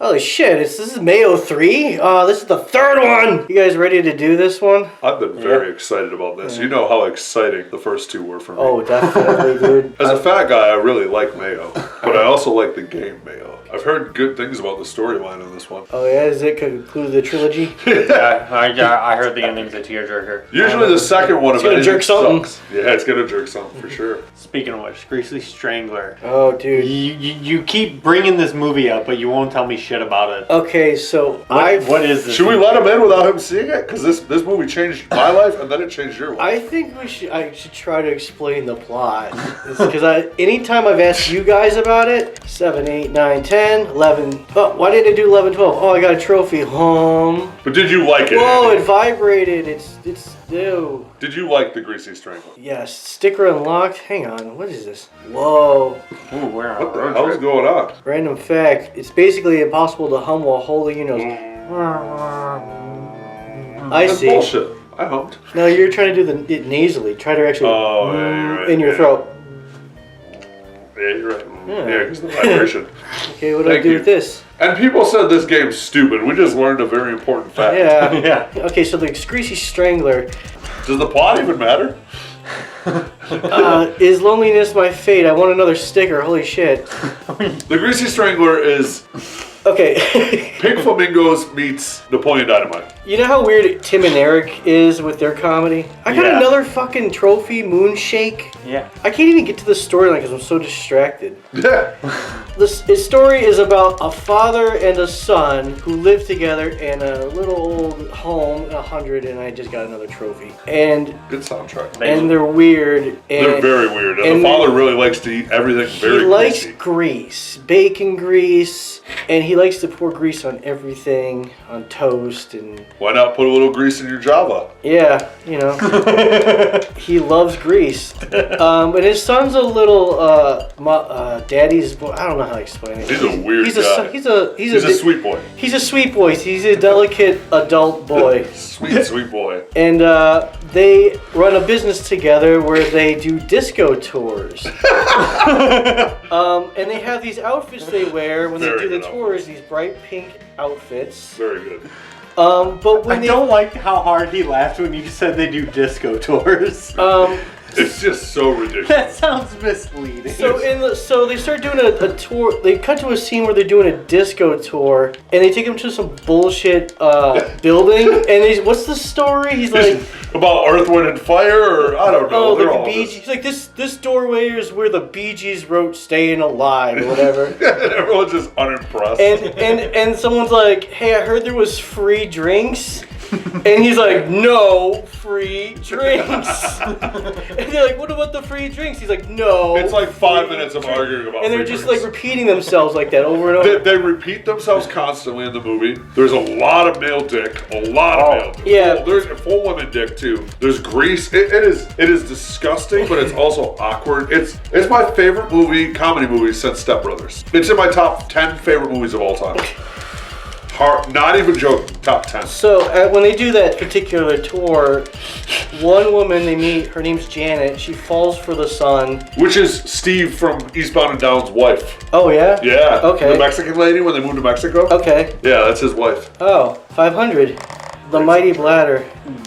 Holy shit, this is Mayo 3? This is the third one! You guys ready to do this one? I've been very excited about this. You know how exciting the first two were for me. Oh, definitely, dude. As a fat guy, I really like Mayo, but I also like the game Mayo. I've heard good things about the storyline in this one. Oh yeah, does it conclude the trilogy? Yeah, I heard the ending's a tearjerker. Usually the second one of gonna jerk something. sucks. Yeah, it's gonna jerk something for sure. Speaking of which, Greasy Strangler. Oh, dude. You keep bringing this movie up, but you won't tell me shit about it. Okay, so What is this? Should we let him in without him seeing it? Because this movie changed my life and then it changed your life. I think I should try to explain the plot. Because anytime I've asked you guys about it, 7, 8, 9, 10, 11. Oh, why didn't it do 11, 12? Oh, I got a trophy. But did you like it? Whoa, it vibrated. It's new. Did you like the Greasy Strangler? Yes, sticker unlocked. Hang on, what is this? Whoa. Ooh, we're on What the road hell's trip. going on? Random fact, it's basically impossible to hum while holding your nose. I That's see. bullshit. I humped. No, you're trying to do it nasally. Try to actually Oh, yeah, you're right. in your throat. Yeah, you're right. Yeah. Yeah, because the vibration. Okay, what do I Thank do you. with this? And people said this game's stupid. We just learned a very important fact. Yeah. Yeah. Okay, so the Greasy Strangler. Does the plot even matter? Is loneliness my fate? I want another sticker. Holy shit. The Greasy Strangler is Okay. Pink Flamingos meets Napoleon Dynamite. You know how weird Tim and Eric is with their comedy? I got Yeah. another fucking trophy, Moonshake. Yeah. I can't even get to the storyline because I'm so distracted. Yeah. This story is about a father and a son who live together in a little old home, 100, and I just got another trophy. And Good soundtrack. they're weird. And They're very weird. And the father really likes to eat everything very he likes greasy. grease, bacon grease, and he likes to pour grease on everything, on toast, and Why not put a little grease in your Java? yeah, you know. He loves grease. And his son's a little daddy's boy. I don't know how to explain it. He's a weird He's guy. He's a Sweet boy. He's a sweet boy. He's a delicate adult boy. Sweet boy. And they run a business together where they do disco tours. And they have these outfits they wear when they Very do the good tours, these bright pink outfits. Very good. But when I don't like how hard he laughed when you said they do disco tours. It's just so ridiculous. That sounds misleading. So they start doing a tour. They cut to a scene where they're doing a disco tour, and they take him to some bullshit building. And what's the story? He's like, About Earth, Wind, and Fire, or I don't know. oh, They're like all the Bee just- Gees. He's like, this doorway is where the Bee Gees wrote "Staying Alive" or whatever. And everyone's just unimpressed. and someone's like, hey, I heard there was free drinks. And he's like, no free drinks. And they're like, what about the free drinks? He's like, no. It's like 5 free minutes of drinks." arguing about And they're free just drinks. like repeating themselves like that over and over. They repeat themselves constantly in the movie. There's a lot of male dick. A lot of male dick. Yeah. There's full women dick too. There's grease. It is disgusting, but it's also awkward. It's my favorite comedy movie since Step Brothers. It's in my top 10 favorite movies of all time. Not even joking, top 10. So when they do that particular tour, one woman they meet, her name's Janet. She falls for the son. Which is Steve from Eastbound and Down's wife. Oh yeah. Yeah. Okay. The Mexican lady when they moved to Mexico. Okay. Yeah, that's his wife. Oh, 500. The Mighty Bladder.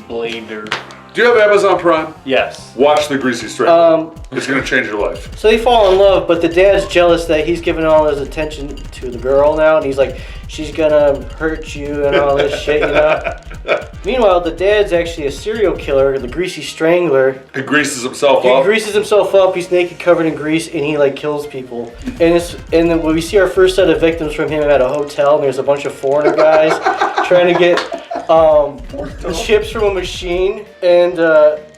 Blader. Do you have Amazon Prime? Yes. Watch The Greasy Strangler. It's gonna change your life. So they fall in love, but the dad's jealous that he's giving all his attention to the girl now, and he's like, she's gonna hurt you and all this shit, you know? Meanwhile, the dad's actually a serial killer, the Greasy Strangler. He greases himself He up. greases himself up, he's naked, covered in grease, and he like kills people. And then when we see our first set of victims from him at a hotel, and there's a bunch of foreigner guys trying to get the chips from a machine, and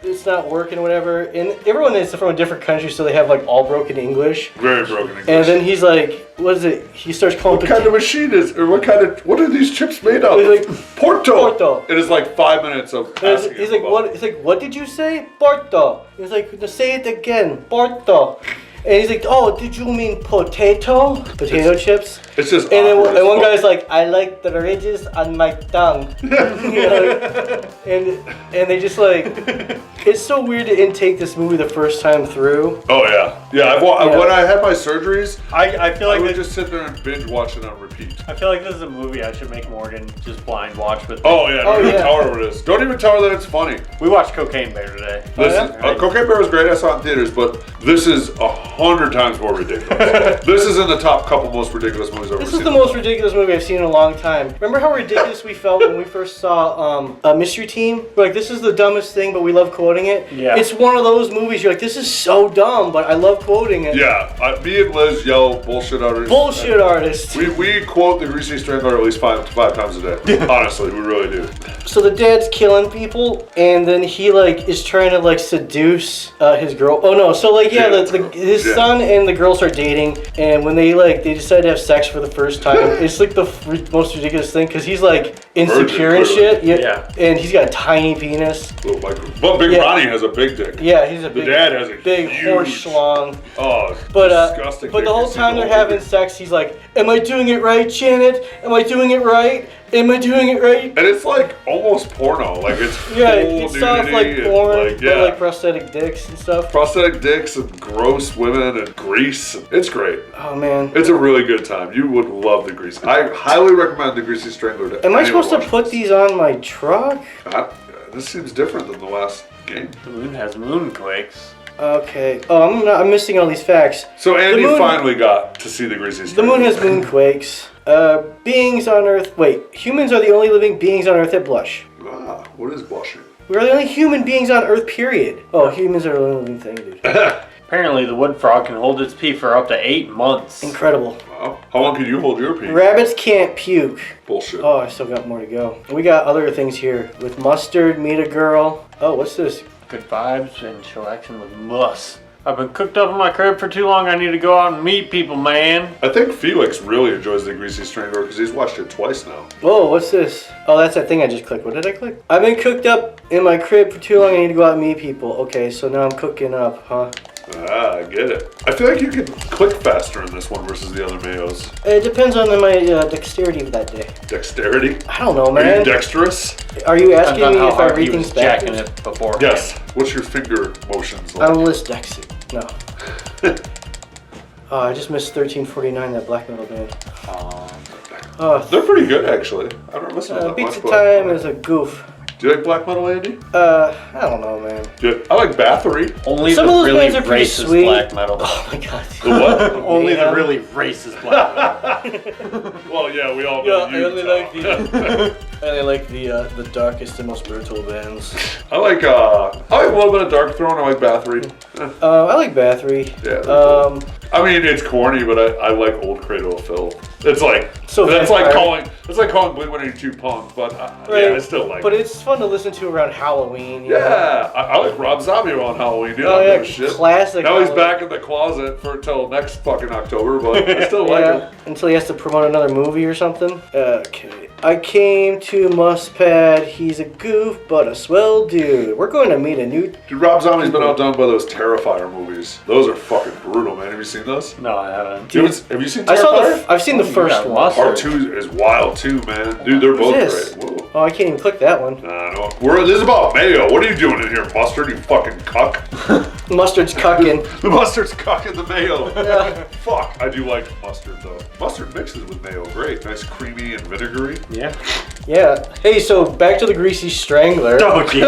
it's not working or whatever. And everyone is from a different country, so they have like all broken English. Very broken English. And then he's like, what is it? He starts calling What kind of machine is, or what are these chips made of? He's like, Porto. It is like 5 minutes of asking He's him like, about what? He's like, what did you say? Porto. He's like, say it again, Porto. And he's like, oh, did you mean potato? Potato chips? It's just And then awkward as and one fuck. guy's like, I like the ridges on my tongue. You know, and they just like, it's so weird to intake this movie the first time through. Oh yeah. When I had my surgeries, I feel I like would just sit there and binge watch it on repeat. I feel like this is a movie I should make Morgan just blind watch with me. Oh yeah, don't Oh, even yeah. tell her what it is. Don't even tell her that it's funny. We watched Cocaine Bear today. Listen, Right? Cocaine Bear was great. I saw it in theaters, but this is 100 times more ridiculous. This is in the top couple most ridiculous movies I've ever This seen. is the most ridiculous movie I've seen in a long time. Remember how ridiculous we felt when we first saw a Mystery Team? We're like, this is the dumbest thing, but we love quoting it. Yeah. It's one of those movies you're like, this is so dumb, but I love quoting it. Yeah, me and Liz yell bullshit artists. Bullshit artist. We quote the Greasy Strangler at least five times a day. Honestly, we really do. So the dad's killing people, and then he like is trying to like seduce his girl. Oh no! So like yeah, his son and the girl start dating, and when they decide to have sex for the first time, it's like the most ridiculous thing because he's like insecure and shit. Yeah. And he's got a tiny penis. Little micro. But Big Yeah. Ronnie has a big dick. Yeah, he's a The big. dad has a big huge, horse schlong. Oh, it's But disgusting. but dick. the whole You see time the they're whole having movie. sex, he's like, "Am I doing it right, Janet? Am I doing it right? Am I doing it right?" And it's like almost porno. Like it's Yeah, full it's soft like nudity and, porn, like, but yeah. like prosthetic dicks and stuff. Prosthetic dicks and gross women and grease. It's great. Oh man. It's a really good time. You would love the Greasy. I highly recommend the Greasy Strangler to Am I anyone supposed to watching put this. these on my truck? This seems different than the last game. The moon has moonquakes. Okay. Oh, I'm missing all these facts. So Andy moon- finally got to see the Greasy The Strangler. moon has moonquakes. Beings on Earth. Wait, humans are the only living beings on Earth that blush. Ah, what is blushing? We are the only human beings on Earth. Period. Oh, humans are the only living thing, dude. Apparently, the wood frog can hold its pee for up to 8 months. Incredible. Wow. How long can you hold your pee? Rabbits can't puke. Bullshit. Oh, I still got more to go. We got other things here with mustard, meet a girl. Oh, what's this? Good vibes and chill action with muss. I've been cooked up in my crib for too long. I need to go out and meet people, man. I think Felix really enjoys the Greasy Strangler because he's watched it twice now. Whoa, what's this? Oh, that's that thing I just clicked. What did I click? I've been cooked up in my crib for too long. I need to go out and meet people. Okay, so now I'm cooking up, huh? Ah, I get it. I feel like you can click faster in this one versus the other Mayos. It depends on my dexterity of that day. Dexterity? I don't know, Are you man. dexterous? Are you asking Depends me on if how I hard read he was things jacking backwards? it beforehand. Yes. What's your finger motions like? I'm list dexy. No. Oh, I just missed 1349, that black metal band. Oh, They're pretty good, actually. I don't listen to that Beats much. of Time is a goof. Do you like black metal, Andy? I don't know, man. Good. I like Bathory. Only Some the of those really bands are pretty racist sweet. black metal. Oh my god. The what? Only Yeah. the really racist black metal. Well, yeah, we all Yeah, know I you. only Tom. like I only like the darkest and most brutal bands. I like a little bit of Dark Throne. I like Bathory. I like Bathory. Yeah, they're I mean, it's corny, but I like old Cradle of Filth. It's like So that's vampire. like calling Blink-182 punk, but Right. yeah, I still like. But it. it's fun to listen to around Halloween. You know? Yeah, I like Rob Zombie on Halloween. Dude. Oh, I don't yeah, give a shit. classic Now he's Halloween. back in the closet for until next fucking October, but I still like Yeah, him. until he has to promote another movie or something. Okay. I came to Muspad. He's a goof, but a swell dude. We're going to meet a new. Dude, Rob Zombie's been outdone by those Terrifier movies. Those are fucking brutal, man. Have you seen those? No, I haven't. Dude, have you seen I saw Terrifier? I've seen the Oh, you first got one. lost. Part 2 is wild too, man. Dude, they're both What's this? great. Whoa. Oh, I can't even click that one. No. This is about Mayo. What are you doing in here, Mustard, you fucking cuck? Mustard's cucking. The mustard's cucking the mayo. Yeah. Fuck. I do like mustard, though. Mustard mixes with mayo. Great. Nice creamy and vinegary. Yeah. Yeah. Hey, so back to the Greasy Strangler. Oh, gee.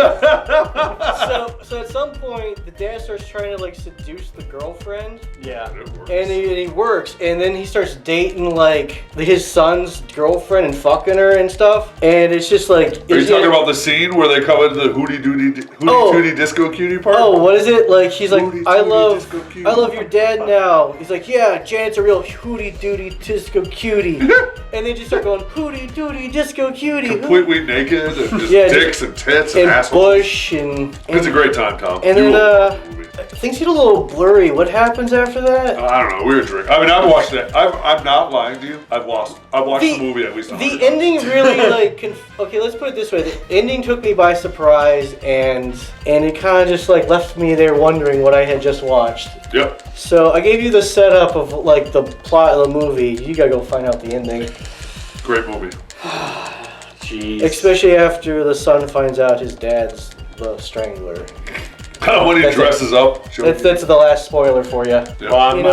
So at some point, the dad starts trying to like seduce the girlfriend, Yeah. It works. and he works, and then he starts dating like his son's girlfriend and fucking her and stuff, and it's just like. Are you talking about the scene where they come into the hootie tootie disco cutie part? Oh, what is it? Like he's like, Hootie I tootie disco cutie. love your dad now. He's like, yeah, Janet's a real hootie dootie disco cutie, and they just start going hootie dootie disco cutie, Completely naked and just Yeah, dicks and tits and and assholes. Bush and It's a great time, Tom. And You then, will love the movie. things get a little blurry. What happens after that? I don't know. We were drinking. I mean, I've watched it. I'm not lying to you. I've watched the movie at least 100 The ending really like. Okay, let's put it this way. The ending took me by surprise, and it kind of just like left me there wondering what I had just watched. Yep. So I gave you the setup of like the plot of the movie. You gotta go find out the ending. Great movie. Jeez. Especially after the son finds out his dad's the strangler. When he dresses up. That's the last spoiler for you. Yeah. Well, I'm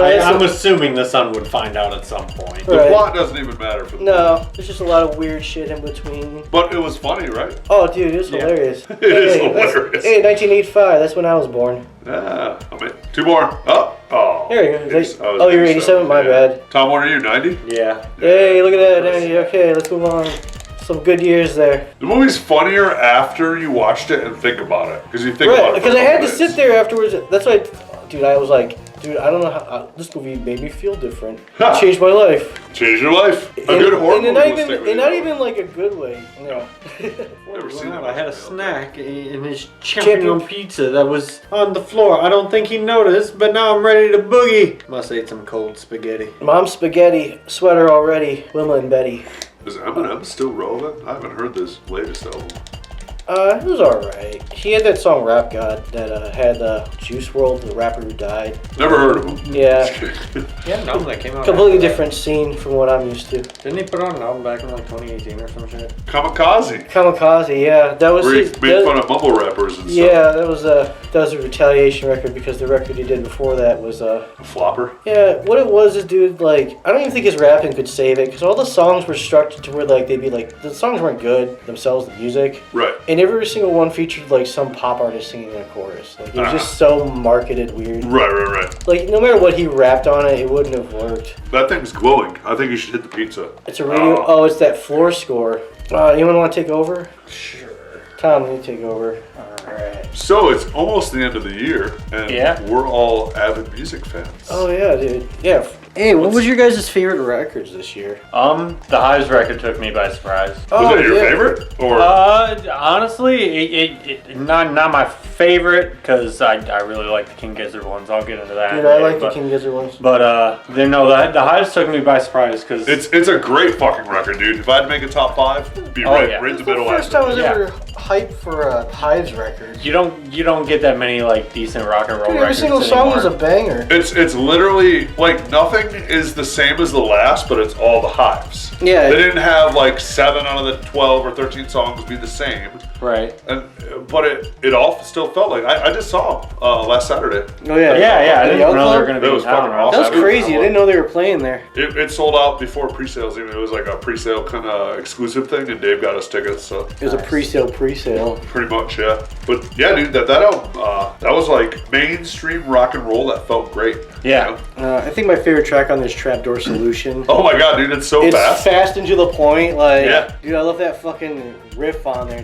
a- assuming the son would find out at some point. The Right. plot doesn't even matter for the movie. No, there's just a lot of weird shit in between. But it was funny, right? Oh, dude, it's Yeah. hilarious. It is hilarious. Hey, 1985. That's when I was born. Yeah. I mean, 2 more. Oh. Here you go. Yes, I was Oh, you're 87. My yeah. bad. Tom, what are you, 90? Yeah. Hey, look at that, Andy. Okay, let's move on. Some good years there. The movie's funnier after you watched it and think about it. Because you think about Right, it. because I had to sit there afterwards. That's why, dude, I was like, dude, I don't know how this movie made me feel different. It changed my life. Change your life. A good horror movie. And not will stick with even, you. and not even like a good way. No. Never seen that. I had a much. snack in his champion pizza that was on the floor. I don't think he noticed, but now I'm ready to boogie. Must ate some cold spaghetti. Mom's spaghetti sweater already. Wilma and Betty. Is Eminem still relevant? I haven't heard this latest album. It was alright. He had that song Rap God that had Juice WRLD, the rapper who died. Never heard of him. Yeah. Yeah, no, that came out. Completely different scene from what I'm used to. Didn't he put on an album back in like 2018 or some shit? Kamikaze. Kamikaze, yeah. That was Where he his, made that- fun of mumble rappers and Yeah, that was a retaliation record because the record he did before that was stuff. A flopper. yeah, what it was is, dude, like, I don't even think his rapping could save it because all the songs were structured to where, like, they'd be like, the songs weren't good themselves, the music, Right. and every single one featured, like, some pop artist singing a chorus. Like, it was just so marketed weird. Right. Like, no matter what he rapped on it, it wouldn't have worked. That thing's glowing. I think you should hit the pizza. It's a radio, it's that floor score. Anyone want to take over? Sure. Tom, you take over. Alright. So it's almost the end of the year, and Yeah. we're all avid music fans. Oh, yeah, dude. Yeah. Hey, what was your guys' favorite records this year? The Hives record took me by surprise. Was that your favorite? Or Honestly, it not my favorite because I really like the King Gizzard ones. I'll get into that. Dude, in a I minute, like the but- King Gizzard ones. But the Hives took me by surprise because it's a great fucking record, dude. If I had to make a top 5, it'd be Oh, right, yeah. right in the It's the middle. first time I was Yeah. ever hyped for a Hives record. you don't get that many like decent rock and roll Dude, every records single song anymore. was a banger. It's literally like nothing is the same as the last, but it's all the Hives. Yeah. They didn't have like 7 out of the 12 or 13 songs be the same, Right. but it all still felt like I just saw them last Saturday. Oh, yeah. Yeah. I didn't Yacht even know they were Club? gonna be That in was town. fucking or else awesome. That was I would- crazy. I didn't know they were playing there. It sold out before pre-sales even. It was like a pre-sale kind of exclusive thing, and Dave got us tickets, so It was a pre-sale. pretty much, yeah. But yeah, dude, that album, that was like mainstream rock and roll that felt great. Yeah. You know? I think my favorite track on this Trapdoor Solution. Oh my god, dude, it's so It's fast. fast and to the point. Like, Yeah. dude, I love that fucking riff on there.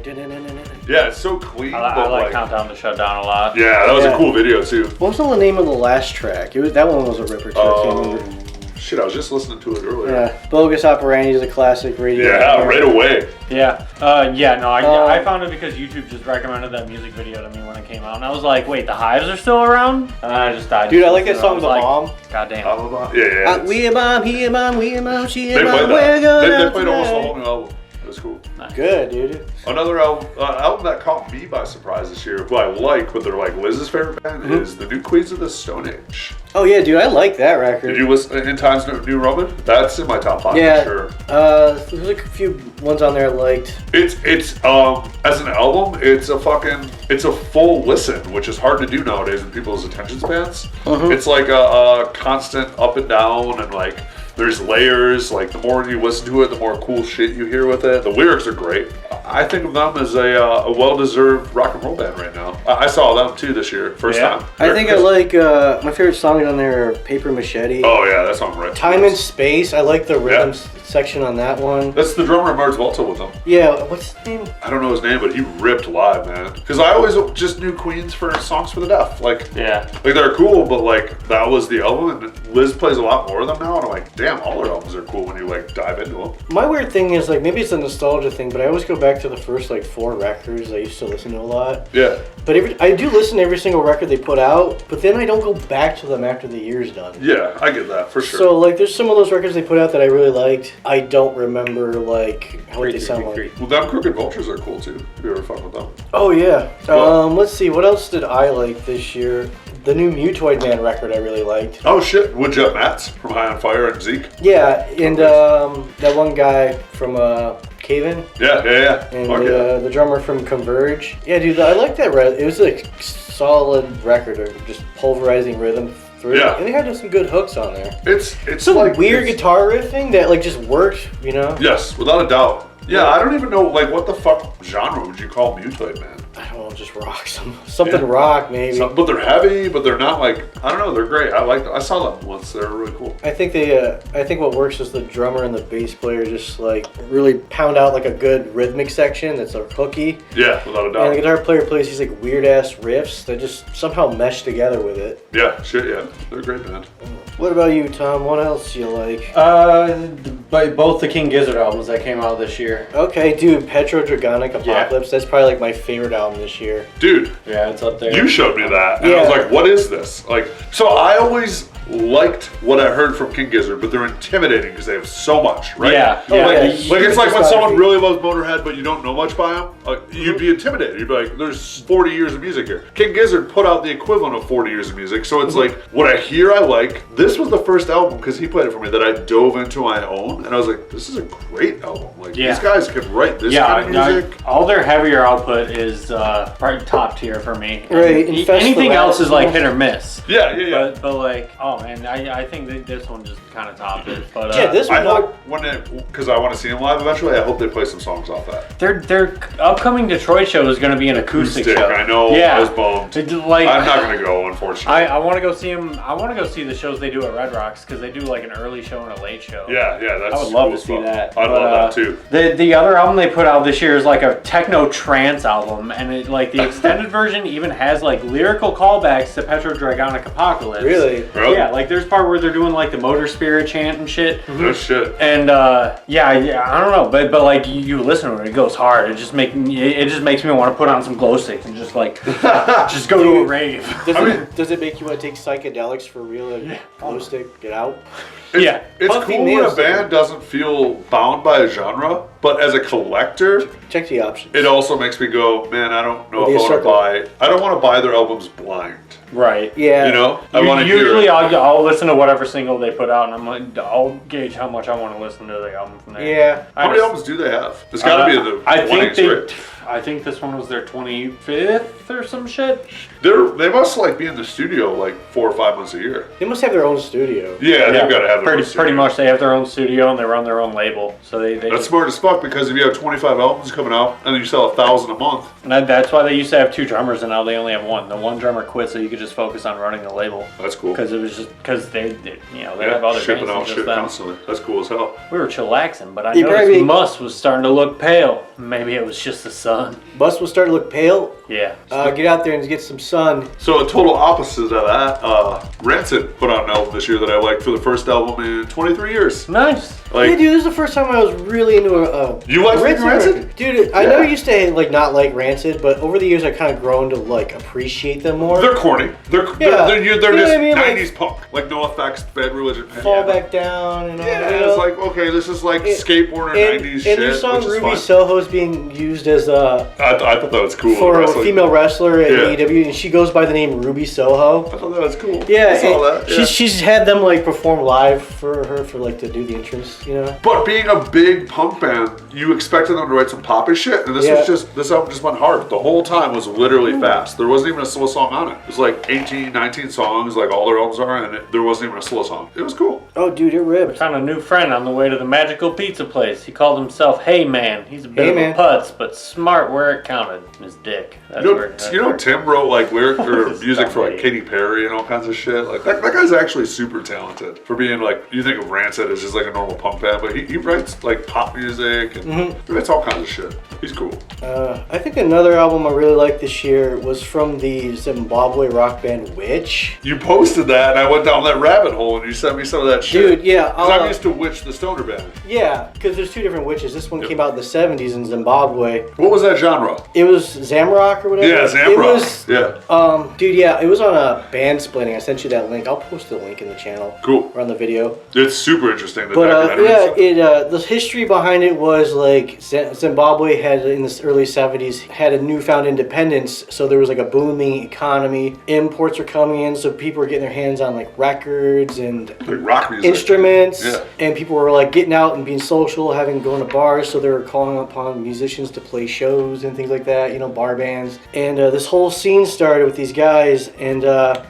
Yeah, it's so clean, I but like like, Countdown to Shutdown a lot. yeah, that was Yeah. a cool video too. What was the name of the last track? That one was a ripper too. I can't remember. Shit, I was just listening to it earlier. Yeah, Bogus Operandi is a classic radio. Yeah, right away. Yeah. No, Um, I found it because YouTube just recommended that music video to me when it came out, and I was like, wait, the Hives are still around? And I just died. Dude, I like that song, The Bomb. God damn. Yeah. We a bomb, he a bomb, we a bomb, she They a bomb, played we're that. going They out played almost the tonight. whole new album. It was cool. Good, dude. Another album that caught me by surprise this year, who I like, but they're like Liz's favorite band, is the new Queens of the Stone Age. Oh yeah, dude, I like that record. Did you listen in Times New Roman? That's in my top 5 Yeah. for sure. There's a few ones on there I liked. It's as an album, it's a full listen, which is hard to do nowadays in people's attention spans. It's like a constant up and down, and like there's layers. Like the more you listen to it, the more cool shit you hear with it. The lyrics are great. I think of them as a well-deserved rock and roll band right now. I saw them too this year, first time. I think I like my favorite songs on there are Paper Machete. Oh yeah, that song right. Time and Space. I like the rhythms. It's section on that one. That's the drummer of Mars Volta with him. Yeah, what's his name? I don't know his name, but he ripped live, man. Because I always just knew Queens for songs for the deaf. Like they're cool, but like that was the album, and Liz plays a lot more of them now, and I'm like, damn, all their albums are cool when you like dive into them. My weird thing is like maybe it's a nostalgia thing, but I always go back to the first like 4 records I used to listen to a lot. Yeah. But I do listen to every single record they put out, but then I don't go back to them after the year's done. Yeah, I get that for sure. So like there's some of those records they put out that I really liked. I don't remember like what they sound like. Well, them Crooked Vultures are cool too. Have you ever fucked with them? Oh yeah. Well, let's see, what else did I like this year? The new Mutoid Man record I really liked. Oh shit, Woodjet Mats from High on Fire and Zeke. Yeah, and that one guy from Cave-In. Yeah. And the drummer from Converge. Yeah, dude, I like that. It was a solid record of just pulverizing rhythm through. Yeah. And they had some good hooks on there. It's some like weird guitar riffing that like just worked, you know? Yes, without a doubt. Yeah, I don't even know, like, what the fuck genre would you call Mutoid Man? I don't know, just rock. Something rock, maybe. But they're heavy, but they're not like, I don't know, they're great. I saw them once, they're really cool. I think I think what works is the drummer and the bass player just like really pound out like a good rhythmic section that's like hooky. Yeah, without a doubt. And the guitar player plays these like weird ass riffs that just somehow mesh together with it. Yeah, shit, yeah. They're a great band. What about you, Tom? What else do you like? Both the King Gizzard albums that came out this year. Okay, dude, Petro Dragonic Apocalypse. That's probably like my favorite album this year. Dude. Yeah, it's up there. You showed me that, and I was like, what is this? Like, so I always liked what I heard from King Gizzard, but they're intimidating because they have so much, right? Yeah. Like it's like when someone really loves Motorhead, but you don't know much by them, you'd be intimidated. You'd be like, there's 40 years of music here. King Gizzard put out the equivalent of 40 years of music, so it's like, what I hear I like. This was the first album, because he played it for me, that I dove into my own, and I was like, this is a great album. Like, these guys can write this kind of music. All their heavier output is probably top tier for me. Right. Anything else is like hit or miss. Yeah. But like, and I think that this one just kind of topped it. But this one. I hope because I want to see them live eventually. I hope they play some songs off that. Their upcoming Detroit show is going to be an acoustic show. I know. Yeah. I was bummed. I'm not going to go, unfortunately. I want to go see them. I want to go see the shows they do at Red Rocks, because they do like an early show and a late show. Yeah. That's I would love cool to see that. I'd love that too. The other album they put out this year is like a techno trance album, and it like the extended version even has like lyrical callbacks to Petro Dragonic Apocalypse. Really? Yeah, like there's part where they're doing like the Motor Spirit chant and shit. No shit. And I don't know, but like you listen to it, it goes hard. It just makes me want to put on some glow sticks and just like just go to a rave. Does it make you want to take psychedelics for real and glow stick? Get out. It's Puffy cool when a nails band doesn't feel bound by a genre, but as a collector, check the options. it also makes me go, man, I don't know if I want to buy. I don't want to buy their albums blind. Right. Yeah. You know, I want to usually I'll listen to whatever single they put out, and I'm like, I'll gauge how much I want to listen to the album from there. Yeah. How many albums do they have? It's got to be in the 20s, right? I think this one was their 25th or some shit. They must like be in the studio like 4 or 5 months a year. They must have their own studio. Yeah, they've got to have their own studio. Pretty much, they have their own studio and they run their own label. So that's smart as fuck, because if you have 25 albums coming out and you sell 1,000 a month. And that's why they used to have 2 drummers, and now they only have 1. The one drummer quit, so you could just focus on running the label. That's cool. Because it was just they have other shipping bands out shit constantly. That's cool as hell. We were chillaxing, but I noticed Muss was starting to look pale. Maybe it was just the sun. Muss was starting to look pale. Yeah. Get out there and get some sun. So a total opposite of that, Rancid put out an album this year that I liked for the first album in 23 years. Nice. Like, yeah, dude, this is the first time I was really into a you like Rancid? Dude, I never used to like not like Rancid, but over the years I've kind of grown to like appreciate them more. They're corny. They're just I mean, 90s punk. Like NoFX, Bad Religion. Fall Back Down and all that. It's like, okay, this is like skateboarder 90s shit. And their song Ruby Soho's being used as I thought that was cool. For a female wrestler at AEW, and she goes by the name Ruby Soho. I thought that was cool. Yeah, I saw that. Yeah. She's had them like perform live for her for like to do the entrance, you know. But being a big punk band, you expected them to write some poppy shit, and this album just went hard. The whole time was literally fast. There wasn't even a slow song on it. It was like 18, 19 songs, like all their albums are, and there wasn't even a slow song. It was cool. Oh, dude, it ripped. Found a new friend on the way to the magical pizza place. He called himself Hey Man. He's a bit of a putz, but smart where it counted. His dick. That's weird. You know, Tim wrote like lyric or music for like Katy Perry and all kinds of shit. Like that guy's actually super talented for being like, you think of Rancid as just like a normal punk band, but he writes like pop music and he writes all kinds of shit. He's cool. I think another album I really liked this year was from the Zimbabwe rock band Witch. You posted that and I went down that rabbit hole and you sent me some of that shit. Dude, yeah. Because I'm used to Witch, the stoner band. Yeah, because there's two different Witches. This one came out in the 70s in Zimbabwe. What was that genre? It was Zamrock or whatever. Yeah, Zamrock. It was, yeah. Dude, yeah, it was on a Bandsplaining. I sent you that link. I'll post the link in the channel. Cool. Or on the video. It's super interesting. The But documentary the history behind it was like Zimbabwe had in the early 70s had a newfound independence, so there was like a booming economy. Imports were coming in, so people were getting their hands on like records and like rock music, instruments, yeah. And people were like getting out and being social, going to bars, so they were calling upon musicians to play shows and things like that, you know, bar bands. And this whole scene started with these guys, and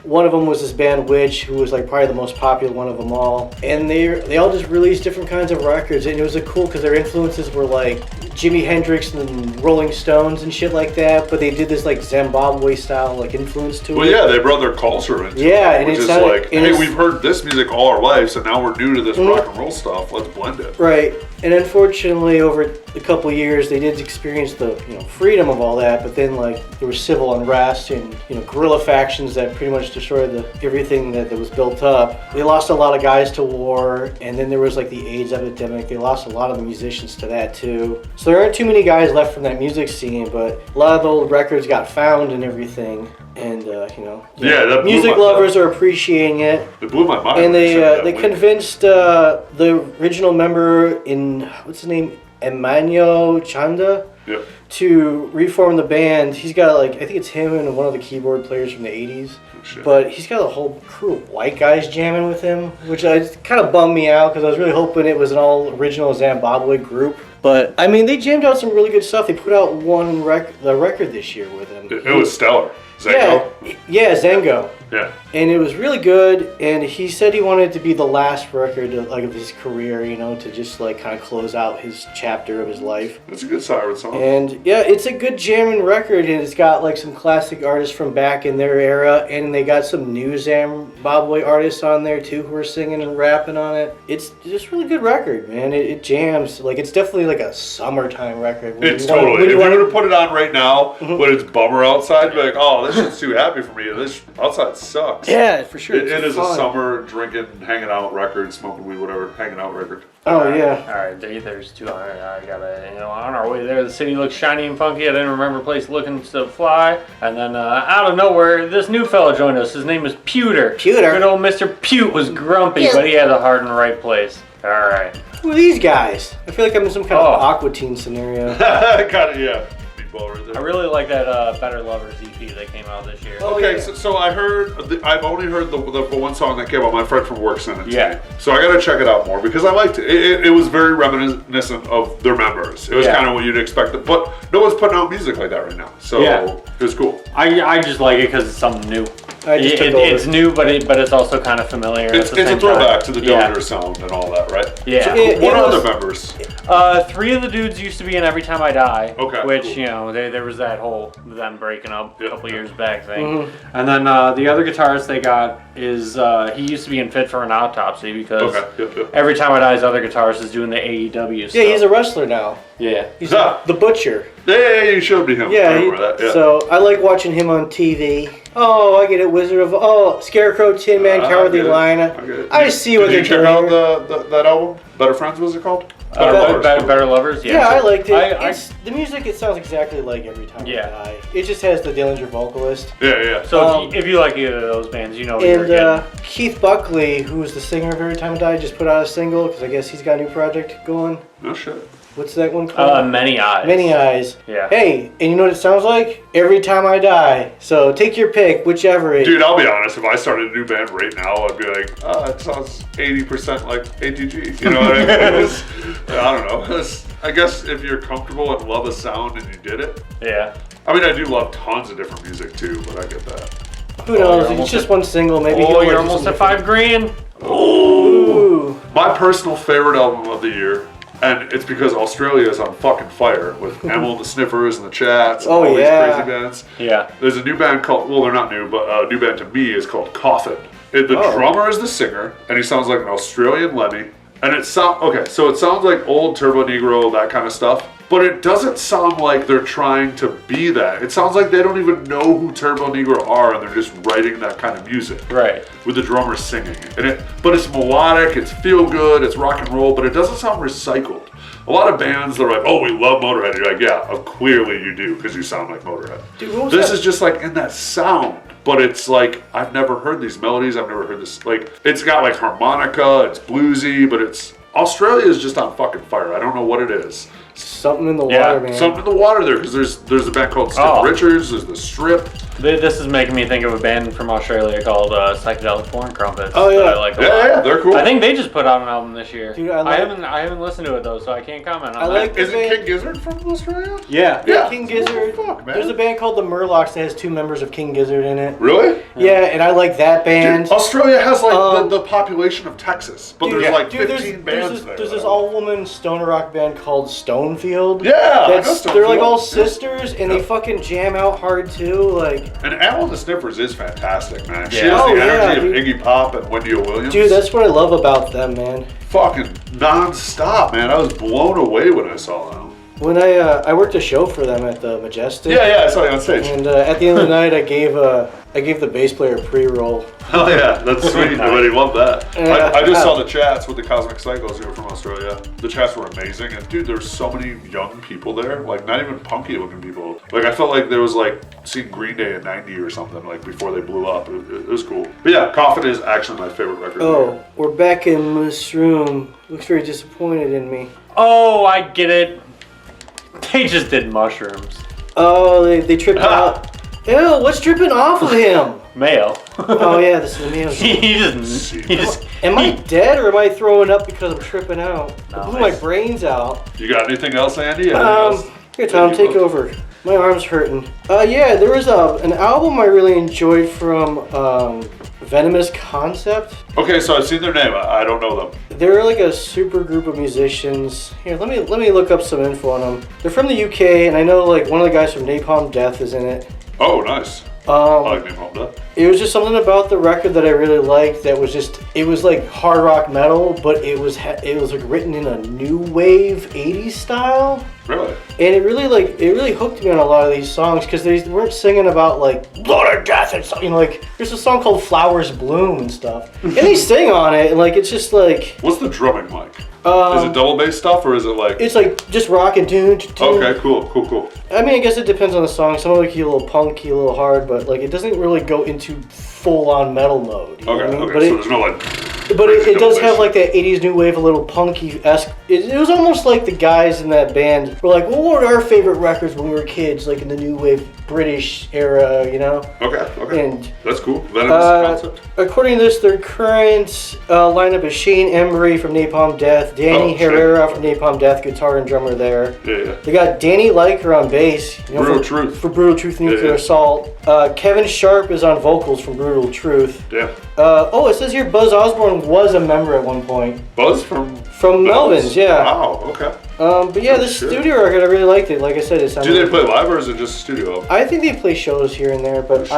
one of them was this band Witch, who was like probably the most popular one of them all. And they all just released different kinds of records, and it was cool because their influences were like Jimi Hendrix and Rolling Stones and shit like that, but they did this like Zimbabwe style like influence to it. Well, yeah, they brought their culture into yeah, it, and which it is sounded, like, hey, we've heard this music all our lives, so now we're new to this rock and roll stuff. Let's blend it. Right. And unfortunately, over a couple of years, they did experience the freedom of all that, but then like there was civil unrest and guerrilla factions that pretty much destroyed everything that was built up. They lost a lot of guys to war, and then there was like the AIDS epidemic. They lost a lot of the musicians to that too. So there aren't too many guys left from that music scene, but a lot of the old records got found and everything. And that music lovers are appreciating it. It blew my mind. And they convinced the original member in what's his name, Emmanuel Chanda, to reform the band. He's got like, I think it's him and one of the keyboard players from the 80s. Oh, but he's got a whole crew of white guys jamming with him, which kind of bummed me out because I was really hoping it was an all original Zimbabwe group. But I mean, they jammed out some really good stuff. They put out the record this year with him. It was stellar. Zango? Yeah, Zango. Yeah. And it was really good, and he said he wanted it to be the last record of his career, to just like kind of close out his chapter of his life. It's a good siren song. And yeah, it's a good jamming record, and it's got like some classic artists from back in their era, and they got some new Zimbabwe artists on there too who are singing and rapping on it. It's just a really good record, man. It jams. Like, it's definitely like a summertime record. It's totally. If you were to put it on right now, when it's bummer outside, be like, oh, this shit's too happy for me. This outside sucks. Yeah, for sure. It is a summer drinking, hanging out record, smoking weed, whatever, hanging out record. Oh, yeah. All right, there's 200. I gotta, on our way there, the city looks shiny and funky. I didn't remember a place looking to fly. And then out of nowhere, this new fella joined us. His name is Pewter. Pewter? Good old Mr. Pewt was grumpy, but he had the heart in the right place. All right. Who are these guys? I feel like I'm in some kind of Aqua Teen scenario. Kind of, yeah. Right there. I really like that Better Lovers EP that came out this year. Okay, so I heard, I've only heard the one song that came out. My friend from work sent it to me. So I gotta check it out more because I liked it. It was very reminiscent of their members. It was kind of what you'd expect, but no one's putting out music like that right now. So it was cool. I just like it because it's something new. It's new, but it's also kind of familiar. It's a throwback to the Dillinger sound and all that, right? Yeah. So what are other members? 3 of the dudes used to be in Every Time I Die. Okay. Which, cool. there was that whole them breaking up a couple years back thing. And then the other guitarist they got is he used to be in Fit for an Autopsy because Every Time I Die's other guitarist is doing the AEW stuff. Yeah, he's a wrestler now. Yeah. He's the Butcher. Yeah, you showed me him. Yeah, I remember that. Yeah. So I like watching him on TV. Oh, I get it. Scarecrow, Tin Man, Cowardly Lion. I see what they're doing. Did you check out that album? Better Friends was it called? Better Lovers? Yeah, I liked it. The music, it sounds exactly like Every Time I Die. It just has the Dillinger vocalist. Yeah. So if you like either of those bands, you know what you're getting. Keith Buckley, who was the singer of Every Time I Die, just put out a single because I guess he's got a new project going. No shit. What's that one called? Many Eyes. Many Eyes. Yeah. Hey, and you know what it sounds like? Every Time I Die. So take your pick, whichever it is. Dude, I'll be honest. If I started a new band right now, I'd be like, it sounds 80% like ATG. You know what I mean? I don't know. I guess if you're comfortable and love a sound and you did it. Yeah. I mean, I do love tons of different music too, but I get that. Who knows? It's just one single. Maybe you're almost at $5,000. Ooh. My personal favorite album of the year And it's because Australia is on fucking fire with Emil and the Sniffers and the Chats and Oh, all yeah. these crazy bands. Yeah. There's a new band called, well, they're not new, but a new band to me is called Coffin. The drummer is the singer, and he sounds like an Australian Lemmy. And it sounds like old Turbo Negro, that kind of stuff. But it doesn't sound like they're trying to be that. It sounds like they don't even know who Turbo Negro are, and they're just writing that kind of music. Right. With the drummer singing. But it's melodic, it's feel good, it's rock and roll, but it doesn't sound recycled. A lot of bands, they're like, oh, we love Motorhead. You're like, yeah, clearly you do, because you sound like Motorhead. Dude, this is just like in that sound. But it's like, I've never heard these melodies. I've never heard this. Like, it's got like harmonica, it's bluesy, but Australia is just on fucking fire. I don't know what it is. Something in the water, man. Something in the water there, because there's a band called Stiff Richards, there's the Strip. This is making me think of a band from Australia called Psychedelic Foreign Crumpets. Oh, yeah. That I like a lot. Yeah, they're cool. I think they just put out an album this year. Dude, I haven't listened to it though, so I can't comment on that. Isn't King Gizzard from Australia? Yeah. Yeah. King Gizzard. Fuck, man. There's a band called the Murlocs that has 2 members of King Gizzard in it. Really? Yeah, and I like that band. Dude, Australia has like the population of Texas, but Dude, there's like dude, 15 bands there. There's this all-woman stoner rock band called Stonefield. Yeah, They're like all sisters, and they fucking jam out hard too. Like, and Al and the Sniffers is fantastic, man. She Yeah. has the Oh, energy yeah, of Iggy Pop and Wendy O. Williams. dude, that's what I love about them, man. fucking non-stop, man. I was blown away when I saw them. When I worked a show for them at the Majestic. Yeah, I saw you on stage. And at the end of the night, I gave the bass player a pre-roll. Oh yeah, that's sweet. Everybody loved that. Yeah. I just saw the chats with the Cosmic Cycles who were from Australia. The chats were amazing, and dude, there's so many young people there. Like not even punky looking people. Like I felt like there was like seeing Green Day in '90 or something. Like before they blew up. It was cool. But yeah, Coffin is actually my favorite record. Oh, we're back in this room. Looks very disappointed in me. Oh, I get it. They just did mushrooms. Oh, they tripped out. Ew, what's dripping off of him? Mayo. Oh yeah, this is the Mayo. he just. Am I dead or am I throwing up because I'm tripping out? No, I blew my brains out. You got anything else, Andy? Here, Tom, take over. My arm's hurting. Yeah, there was an album I really enjoyed from Venomous Concept. Okay, so I've seen their name. I don't know them. They're like a super group of musicians. Here, let me look up some info on them. They're from the UK, and I know like one of the guys from Napalm Death is in it. Oh, nice. I like Napalm Death. It was just something about the record that I really liked. That was just, it was like hard rock metal, but it was like written in a new wave '80s style. Really? And it really hooked me on a lot of these songs because they weren't singing about like blood or death and stuff. You know, like there's a song called Flowers Bloom and stuff, and they sing on it, and like it's just like. What's the drumming like? Is it double bass stuff or is it like? It's like just rocking tune. Okay, cool. I mean, I guess it depends on the song. Some of it can be a little punky, a little hard, but like it doesn't really go into full-on metal mode. You know what I mean? Okay. But So there's no like. But it does have like that 80s new wave, a little punky-esque. It was almost like the guys in that band were like, well, what were our favorite records when we were kids, like in the new wave British era, you know? Okay. And that's cool. Venomous Concept. according to this, their current lineup is Shane Embry from Napalm Death, Danny Herrera from Napalm Death, guitar and drummer there. Yeah. They got Danny Liker on bass. You know, Brutal Truth. For Brutal Truth Nuclear Assault. Kevin Sharp is on vocals from Brutal Truth. Yeah. It says here Buzz Osborne was a member at one point. Buzz from Melvin's, yeah. Wow, okay. But yeah, this studio record, I really liked it. Like I said, it sounded. Do they play live or is it just studio? I think they play shows here and there, but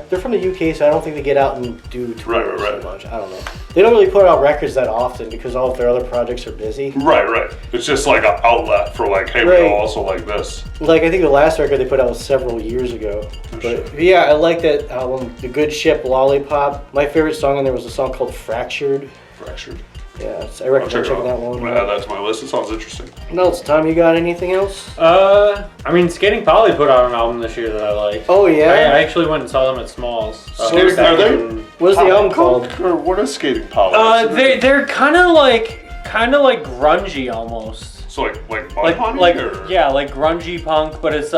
they're from the UK, so I don't think they get out and do tours so much. I don't know. They don't really put out records that often because all of their other projects are busy. Right. It's just like an outlet for like, hey, we also like this. Like I think the last record they put out was several years ago. But yeah, I like that album, The Good Ship, Lollipop. My favorite song on there was a song called Fractured. Yeah, I recommend checking that one. I'm gonna add that to my list. It sounds interesting. What else, Tom? You got anything else? I mean, Skating Polly put out an album this year that I liked. Oh yeah. I actually went and saw them at Smalls. Skating, are they? What's the album called? Or what is Skating Polly? They're kind of like grungy almost. So like grungy punk, but it's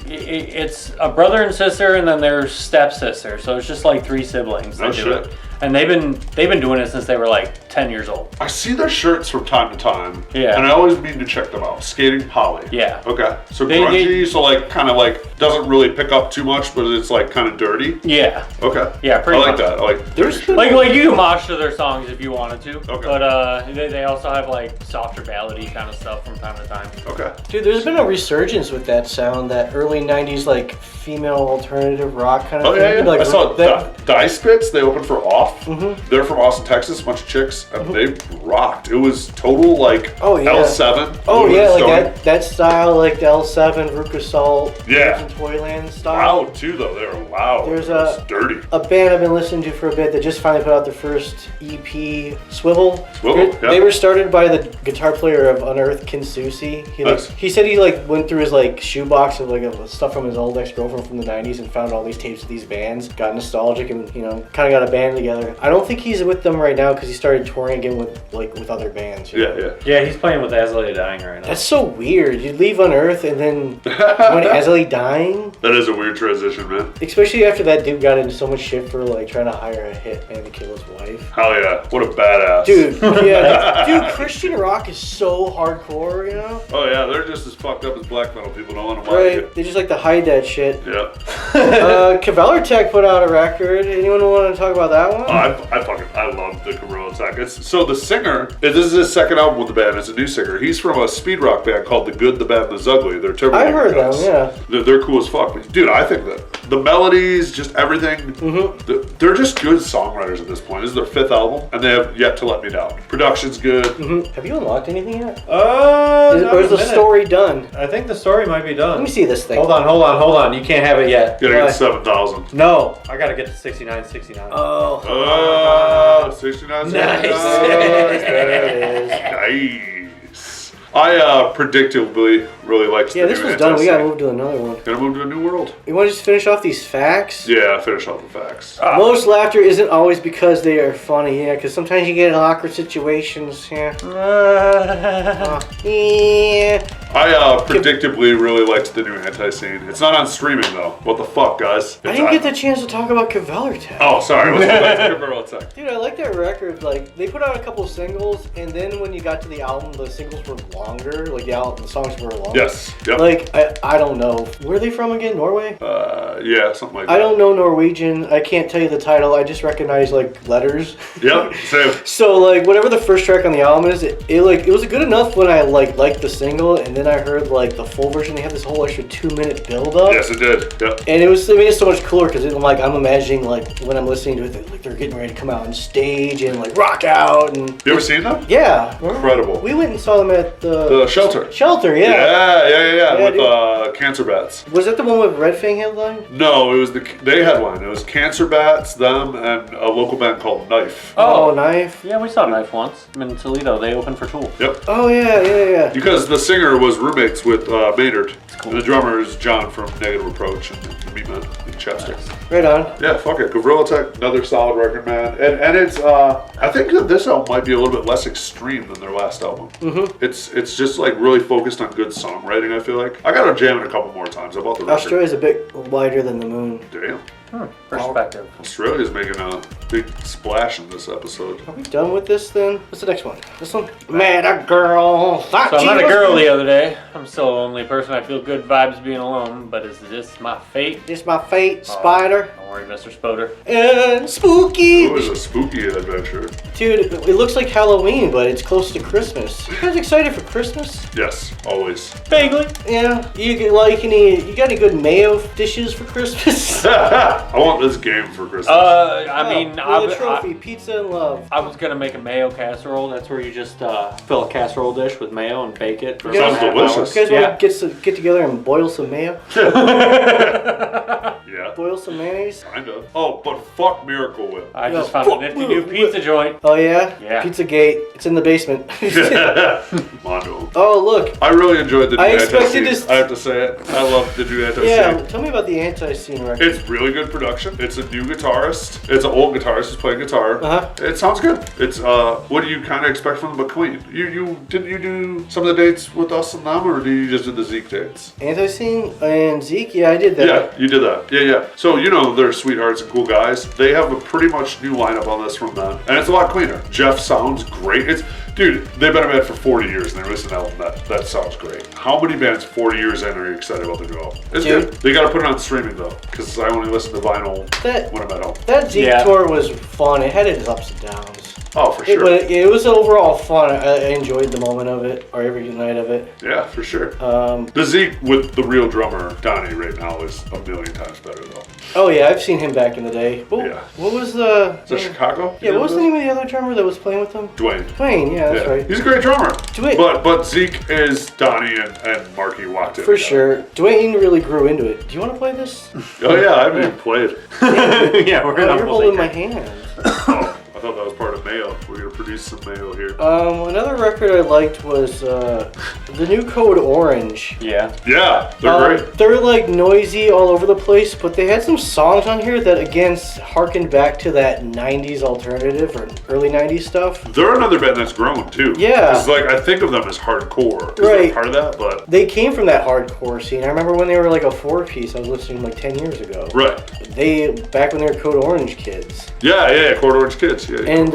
it's a brother and sister and then their stepsister. So it's just like 3 siblings. No shit. And they've been doing it since they were like 10 years old. I see their shirts from time to time. Yeah. And I always mean to check them out. Skating Holly. Yeah. Okay. So grungy, so like kind of like doesn't really pick up too much, but it's like kind of dirty. Yeah. Okay. Yeah, pretty I like much. that. I like There's Like you can mosh to their songs if you wanted to. Okay. But they also have like softer ballady kind of stuff from time to time. Okay. Dude, there's been a resurgence with that sound, that early 90s like female alternative rock kind of Oh thing. yeah, yeah. Like, I saw that. Die Spits. They opened for Off. Mm-hmm. They're from Austin, Texas. A bunch of chicks, and they rocked. It was total like Oh, yeah. L7. Oh Louis yeah, like Stone. that style, like the L7, Ruka Salt, Yeah. and Toyland style. Loud too, though. They were loud. There's It was dirty. a band I've been listening to for a bit that just finally put out their first EP, Swivel. Swivel, yeah. They were started by the guitar player of Unearthed, Kin Susi. Nice. He said he like went through his like shoebox of like stuff from his old ex-girlfriend from the 90s and found all these tapes of these bands, got nostalgic, and kind of got a band together. I don't think he's with them right now because he started touring again with other bands. Yeah, yeah. Yeah, he's playing with As I Lay Dying right now. That's so weird. You leave Unearthed and then when Azalea Dying, That is a weird transition, man. especially after that dude got into so much shit for like trying to hire a hitman to kill his wife. Hell yeah. What a badass. Dude, yeah, dude, Christian rock is so hardcore, you know? Oh yeah, they're just as fucked up as black metal people. Don't want to Right? it. They just like to hide that shit. Yeah. Cavalry Tech put out a record. Anyone want to talk about that one? I love the Gorilla Tech. So the singer, this is his second album with the band. It's a new singer. He's from a speed rock band called The Good, The Bad, and The Zugly. They're Timberlake I heard them, guys. yeah. They're cool as fuck. But dude, I think that the melodies, just everything, they're just good songwriters at this point. This is their fifth album, and they have yet to let me down. Production's good. Have you unlocked anything yet? Or Or is the story done? I think the story might be done. Let me see this thing. Hold on. You can't have it yet. Gotta Why? get 7,000. No, I gotta get to 69. Oh. 69. Nice. There it is. Nice. I predictably really liked Yeah, the this new was done. We gotta Anti-Scene. move to another one. Gotta move to a new world. You want to just finish off these facts? Yeah, finish off the facts. Most laughter isn't always because they are funny, yeah, because sometimes you get in awkward situations, yeah. Yeah. I predictably really liked the new Anti-Scene. It's not on streaming though. What the fuck, guys? I didn't get the chance to talk about Cavalry Tech. Oh, sorry. Let's go Gorilla Tech. Dude, I like that record. Like, they put out a couple singles, and then when you got to the album, the singles were longer. Like, the songs were longer. Yes. Yep. Like, I don't know. Where are they from again? Norway? Yeah, something like that. I don't know Norwegian. I can't tell you the title. I just recognize, like, letters. Yep. Same. So, like, whatever the first track on the album is, it was good enough when I, liked the single, and then I heard, like, the full version. They had this whole extra 2-minute build-up. Yes, it did. Yep. And it made it so much cooler because I'm imagining, like, when I'm listening to it, like, they're getting ready to come out on stage and, like, rock out. And You ever seen them? yeah. Incredible. We went and saw them at The Shelter. Shelter, yeah. Yeah, with dude. Cancer Bats. Was that the one with Red Fang headline? No, it was they headline. It was Cancer Bats, them, and a local band called Knife. Oh, Knife. Yeah, we saw Knife once in Toledo. They opened for Tool. Yep. Oh, yeah. Because the singer was roommates with Maynard. Cool. And the drummer is John from Negative Approach and the Meatmen in Chester. Right on. Yeah, fuck it. Gorilla Tech, another solid record, man. And it's, I think that this album might be a little bit less extreme than their last album. Mm-hmm. It's just like really focused on good songwriting, I feel like. I gotta jam it a couple more times. I bought the record. Australia's a bit wider than the moon. Damn. Perspective. Australia's making a big splash in this episode. Are we done with this then? What's the next one? This one? Met a girl. So I met a girl the other day. I'm still a lonely person. I feel good vibes being alone, but is this my fate? This is my fate, Spider. Don't worry, Mr. Spoder. And spooky. It was a spooky adventure. Dude, it looks like Halloween, but it's close to Christmas. You guys excited for Christmas? Yes, always. Vaguely. Yeah. You got any good mayo dishes for Christmas? I want this game for Christmas. The trophy, pizza and love. I was gonna make a mayo casserole. That's where you just fill a casserole dish with mayo and bake it. For Sounds 7.5 delicious. hours. You guys want to get together and boil some mayo? Yeah. Boil some mayonnaise? Kind of. Oh, but fuck Miracle Whip. I just found a nifty new pizza joint. Oh yeah? Yeah. Pizzagate. It's in the basement. Mondo. Oh look. I really enjoyed the new I expected Anti-Scene. this- I have to say it. I love the new Anti-Scene. Yeah, tell me about the Anti-Scene record. It's really good production. It's a new guitarist. It's an old guitarist who's playing guitar. Uh-huh. It sounds good. It's what do you kind of expect from the McQueen? You didn't you do some of the dates with us and them, or did you just do the Zeke dates? Anti-Scene and Zeke? Yeah, I did that. Yeah, you did that. Yeah. Yeah. So, you know, they're sweethearts and cool guys. They have a pretty much new lineup on this from them. And it's a lot cleaner. Jeff sounds great. Dude, they've been a band for 40 years and they're missing out on that sounds great. How many bands 40 years in are you excited about the new album? It's good. They got to put it on streaming though, because I only listen to vinyl when I'm at home. That Zeke tour was fun. It had its ups and downs. Oh, for sure. It was overall fun. I enjoyed the moment of it, or every night of it. Yeah, for sure. The Zeke with the real drummer, Donnie, right now is a million times better, though. Oh, yeah, I've seen him back in the day. What was the... Is that Chicago? Yeah, what was the name of the other drummer that was playing with him? Dwayne, yeah, that's right. He's a great drummer. But Zeke is Donnie and Marky walked in. For sure. Dwayne really grew into it. Do you want to play this? Oh, yeah, I haven't even played. Yeah, we're you're holding my hand. Oh. I thought that was part of Mayo. We're going to produce some Mayo here. Another record I liked was the new Code Orange. Yeah, they're great. They're like noisy all over the place, but they had some songs on here that again harkened back to that 90s alternative or early 90s stuff. They're another band that's grown too. Yeah. It's like, I think of them as hardcore. Right. Part of that, but... They came from that hardcore scene. I remember when they were like a 4-piece, I was listening like 10 years ago. Right. Back when they were Code Orange kids. Yeah, Code Orange kids. Yeah. And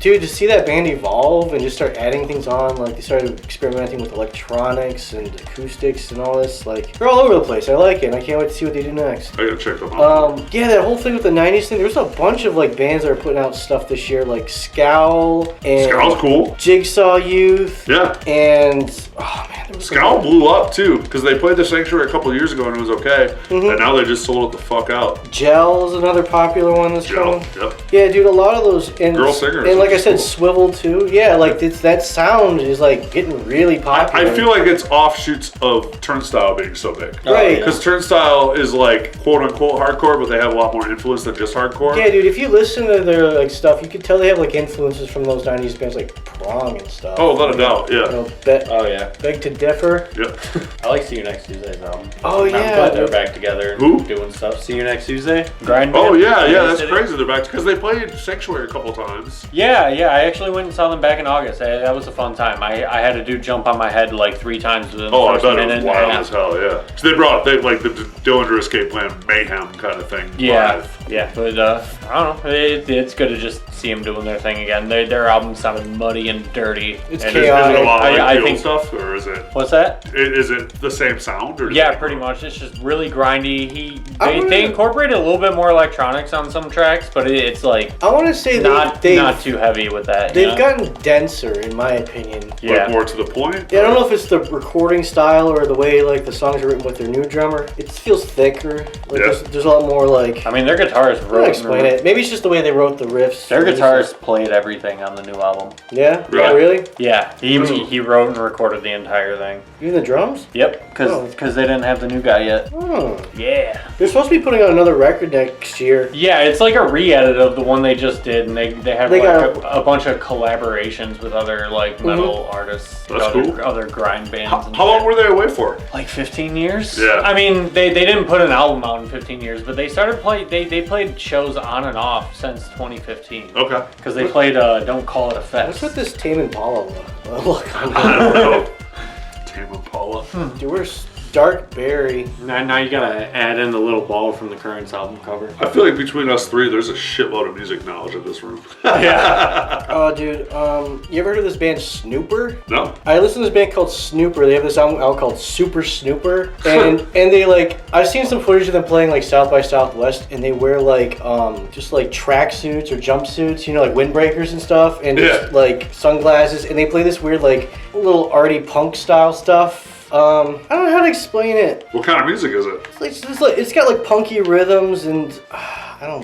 dude, to see that band evolve and just start adding things on, like they started experimenting with electronics and acoustics and all this, like they're all over the place. I like it, and I can't wait to see what they do next. I gotta check them out. Yeah, that whole thing with the 90s thing, there's a bunch of like bands that are putting out stuff this year, like Scowl and Scowl's cool. Jigsaw Youth. Yeah. And oh man, Scowl blew up too, because they played the Sanctuary a couple years ago and it was okay. And now they just sold it the fuck out. Gel is another popular one that's coming. Yep. Yeah, dude, a lot of those girl singers. And like I said, Swivel too. Yeah, like that sound is like getting really popular. I feel like it's offshoots of Turnstile being so big. Right. Because Turnstile is like quote unquote hardcore, but they have a lot more influence than just hardcore. Yeah, dude, if you listen to their like stuff, you can tell they have like influences from those 90s bands like Prong and stuff. Oh, without a doubt, yeah. You know, Beg to Differ. Yep. I like See You Next Tuesday's album. Oh, I'm yeah. glad they're back together and doing stuff. See You Next Tuesday. Grind Oh, Band. yeah, that's crazy. They're back because they played Sanctuary a couple times. Yeah, I actually went and saw them back in August. That was a fun time. I had a dude jump on my head like 3 times within the first minute. I bet it was wild as hell, yeah. So they like the Dillinger Escape Plan Mayhem kind of thing. Yeah, but I don't know. It's good to just see them doing their thing again. Their album sounded muddy and dirty. It's and chaotic. Is it a lot of I think stuff, or is it? What's that? Is it the same sound? Or yeah, pretty much. It's just really grindy. They incorporated a little bit more electronics on some tracks, but it's like I want to say not too heavy with that. They've gotten denser, in my opinion. Yeah, like more to the point. Yeah, I don't know if it's the recording style or the way like the songs are written with their new drummer. It feels thicker. Like there's a lot more like. I mean, their guitars wrote. I can't explain it. Maybe it's just the way they wrote the riffs. Their guitarist played everything on the new album. Yeah. Really? Oh, really? Yeah, he wrote and recorded the entire thing. Even the drums? Yep, because they didn't have the new guy yet. Oh. Yeah. They're supposed to be putting out another record next year. Yeah, it's like a re-edit of the one they just did, and they have a bunch of collaborations with other like metal artists, other grind bands. How long were they away for? Like 15 years. Yeah. I mean, they didn't put an album out in 15 years, but they started they played shows on and off since 2015. Okay. Because they played Don't Call It a Fest. What's with this Tame Impala look? I don't know. Tame Impala. Dude, we're dark berry. Now you gotta add in the little ball from the Currents album cover. I feel like between us three, there's a shitload of music knowledge in this room. Yeah. Oh, dude. You ever heard of this band Snooper? No. I listened to this band called Snooper. They have this album out called Super Snooper, and they like I've seen some footage of them playing like South by Southwest, and they wear like just like tracksuits or jumpsuits, you know, like windbreakers and stuff, and just, like sunglasses, and they play this weird like little arty punk style stuff. I don't know how to explain it. What kind of music is it? It's got like punky rhythms and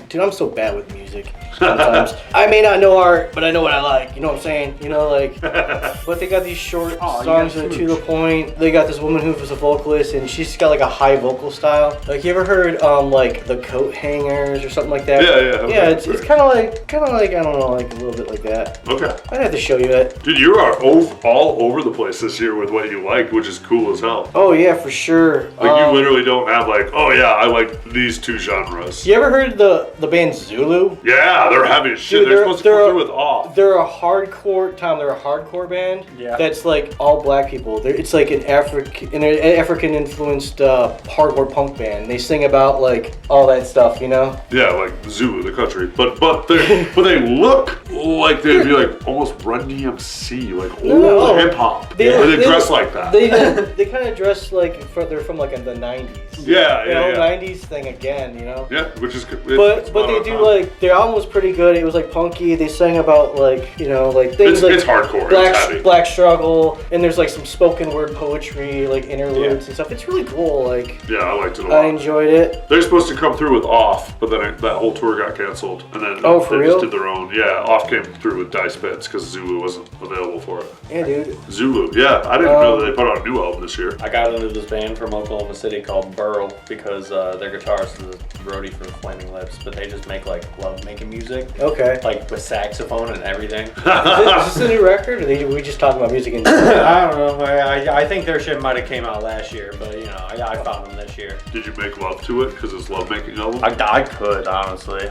dude, I'm so bad with music sometimes. I may not know art, but I know what I like. You know what I'm saying? You know, like, but they got these short songs that are to the point. They got this woman who was a vocalist, and she's got like a high vocal style. Like, you ever heard like the Coat Hangers or something like that? Yeah. Yeah, it's kind of like I don't know, like a little bit like that. Okay. I'd have to show you it. Dude, you are all over the place this year with what you like, which is cool as hell. Oh yeah, for sure. Like you literally don't have like, oh yeah, I like these two genres. You ever heard the band Zulu? Yeah, they're heavy as shit. Dude, they're supposed to come through with off. They're a hardcore, Tom. They're a hardcore band. Yeah. That's like all black people. It's like an African influenced hardcore punk band. They sing about like all that stuff, you know. Yeah, like Zulu, the country. But they look like they'd be like almost Run DMC, like old hip hop. They dress like that. They kind of dress like they're from like the 90s. Yeah, you know, 90s thing again, you know. Yeah, which is. But they do like their album was pretty good. It was like punky. They sang about like like things it's hardcore. Black struggle, and there's like some spoken word poetry, like interludes and stuff. It's really cool. Like I liked it a lot. I enjoyed it. They're supposed to come through with Off, but then that whole tour got canceled, and then they just did their own. Yeah, Off came through with Dice Pits because Zulu wasn't available for it. Yeah, dude. Zulu. Yeah, I didn't know that they put out a new album this year. I got into this band from Oklahoma City called Burl because their guitarist is a roadie for Flaming Lips, but they just make like love-making music. Okay. Like with saxophone and everything. Is this a new record, or were we just talking about music in general? I don't know. I think their shit might have came out last year, but I found them this year. Did you make love to it because it's love-making album? I could, honestly.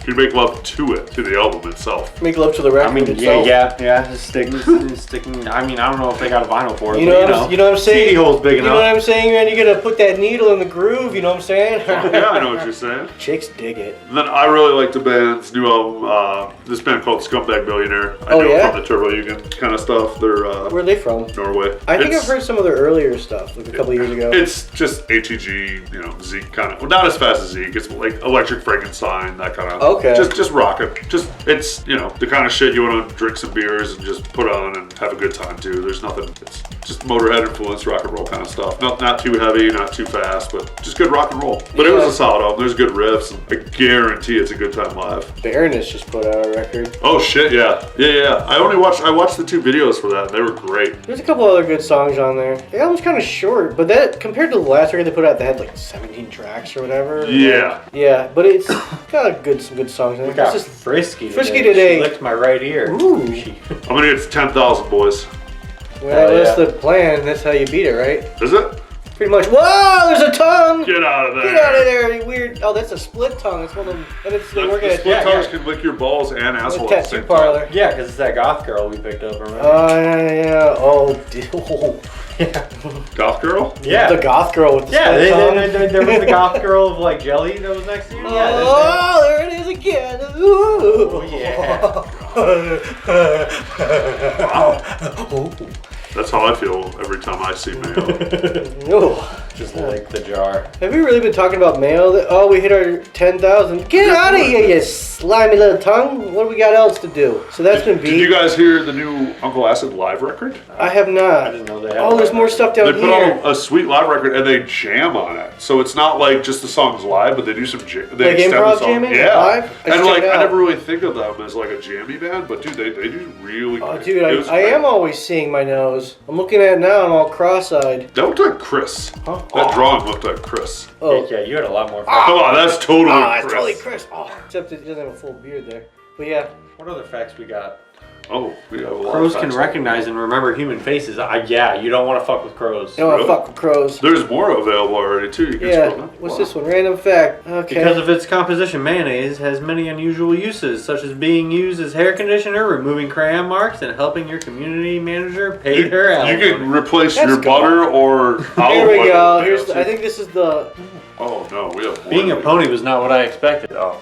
You make love to it, to the album itself. Make love to the record. I mean, itself. yeah. Just sticking. I mean, I don't know if they got a vinyl for it. You know what I'm saying? CD hole's big You know enough. what I'm saying, man? You gotta put that needle in the groove. You know what I'm saying? Yeah, I know what you're saying. Chicks dig it. And then I really like the band's new album. This band called Scumbag Millionaire. I know yeah? from the Turbo Yugen kind of stuff. They're Where are they from? Norway. I think I've heard some of their earlier stuff, like a couple years ago. It's just ATG, Zeke kind of. Well, not as fast as Zeke. It's like Electric Frankenstein, that kind of. Okay. Just rock it. It's the kind of shit you want to drink some beers and just put on and have a good time too. There's nothing. It's just Motorhead influenced rock and roll kind of stuff. Not too heavy, not too fast, but just good rock and roll. But it was a solid album. There's good riffs. And I guarantee it's a good time live. Baroness just put out a record. Oh shit, yeah. I watched the 2 videos for that. They were great. There's a couple other good songs on there. The album's kind of short, but that compared to the last record they put out, they had like 17 tracks or whatever. Yeah. Yeah, but it's got some good songs in it. We got It's just Frisky today. She licked my right ear. Ooh. I'm gonna get 10,000 boys. Well, that's the plan. That's how you beat it, right? Is it? Pretty much. Whoa! There's a tongue. Get out of there. Get out of there, you weird. Oh, that's a split tongue. It's one of them. And it's they work The at split tongues can lick your balls and asshole at the tattoo same parlor. time. Yeah, because it's that goth girl we picked up, remember? Yeah. Oh, dude. Goth girl? Yeah. The goth girl with the Yeah, split tongue. there was the goth girl of like jelly that was next to you. Oh, there it is again. Ooh. Oh, yeah. Wow. That's how I feel every time I see Mayo. Oh. Just like the jar. Have we really been talking about Mayo? Oh, we hit our 10,000. Get out of here, you slimy little tongue. What do we got else to do? So that's been beat. Did you guys hear the new Uncle Acid live record? I have not. I didn't know they had Oh, there's more stuff down They put here. out a sweet live record and they jam on it. So it's not like just the songs live, but they do some they Like extend improv the song. jamming? Yeah. Live? I should And like check it I out. never really think of them as like a jammy band, but dude, they do really Oh, great. dude, It was I great. am always seeing my nose. I'm looking at it now, I'm all cross-eyed. That looked like Chris. Huh? That drawing looked like Chris. Oh, Yeah, you had a lot more fun. Come on, that's totally that's Chris. totally Chris. Oh, except it doesn't have a full beard there. But yeah. What other facts we got? Oh, we have a lot Crows of can facts. recognize and remember human faces. Yeah, you don't want to fuck with crows. You know, I Really? fuck with crows. There's more available already too. You can Yeah. scroll down. What's Wow. this one? Random fact. Okay. Because of its composition, mayonnaise has many unusual uses, such as being used as hair conditioner, removing crayon marks, and helping your community manager pay her You alimony. can replace That's your good. butter or Here olive we oil go. with Here's. mayo, I too. think this is the. Oh no, we have more. Being a pony was not what I expected. Oh.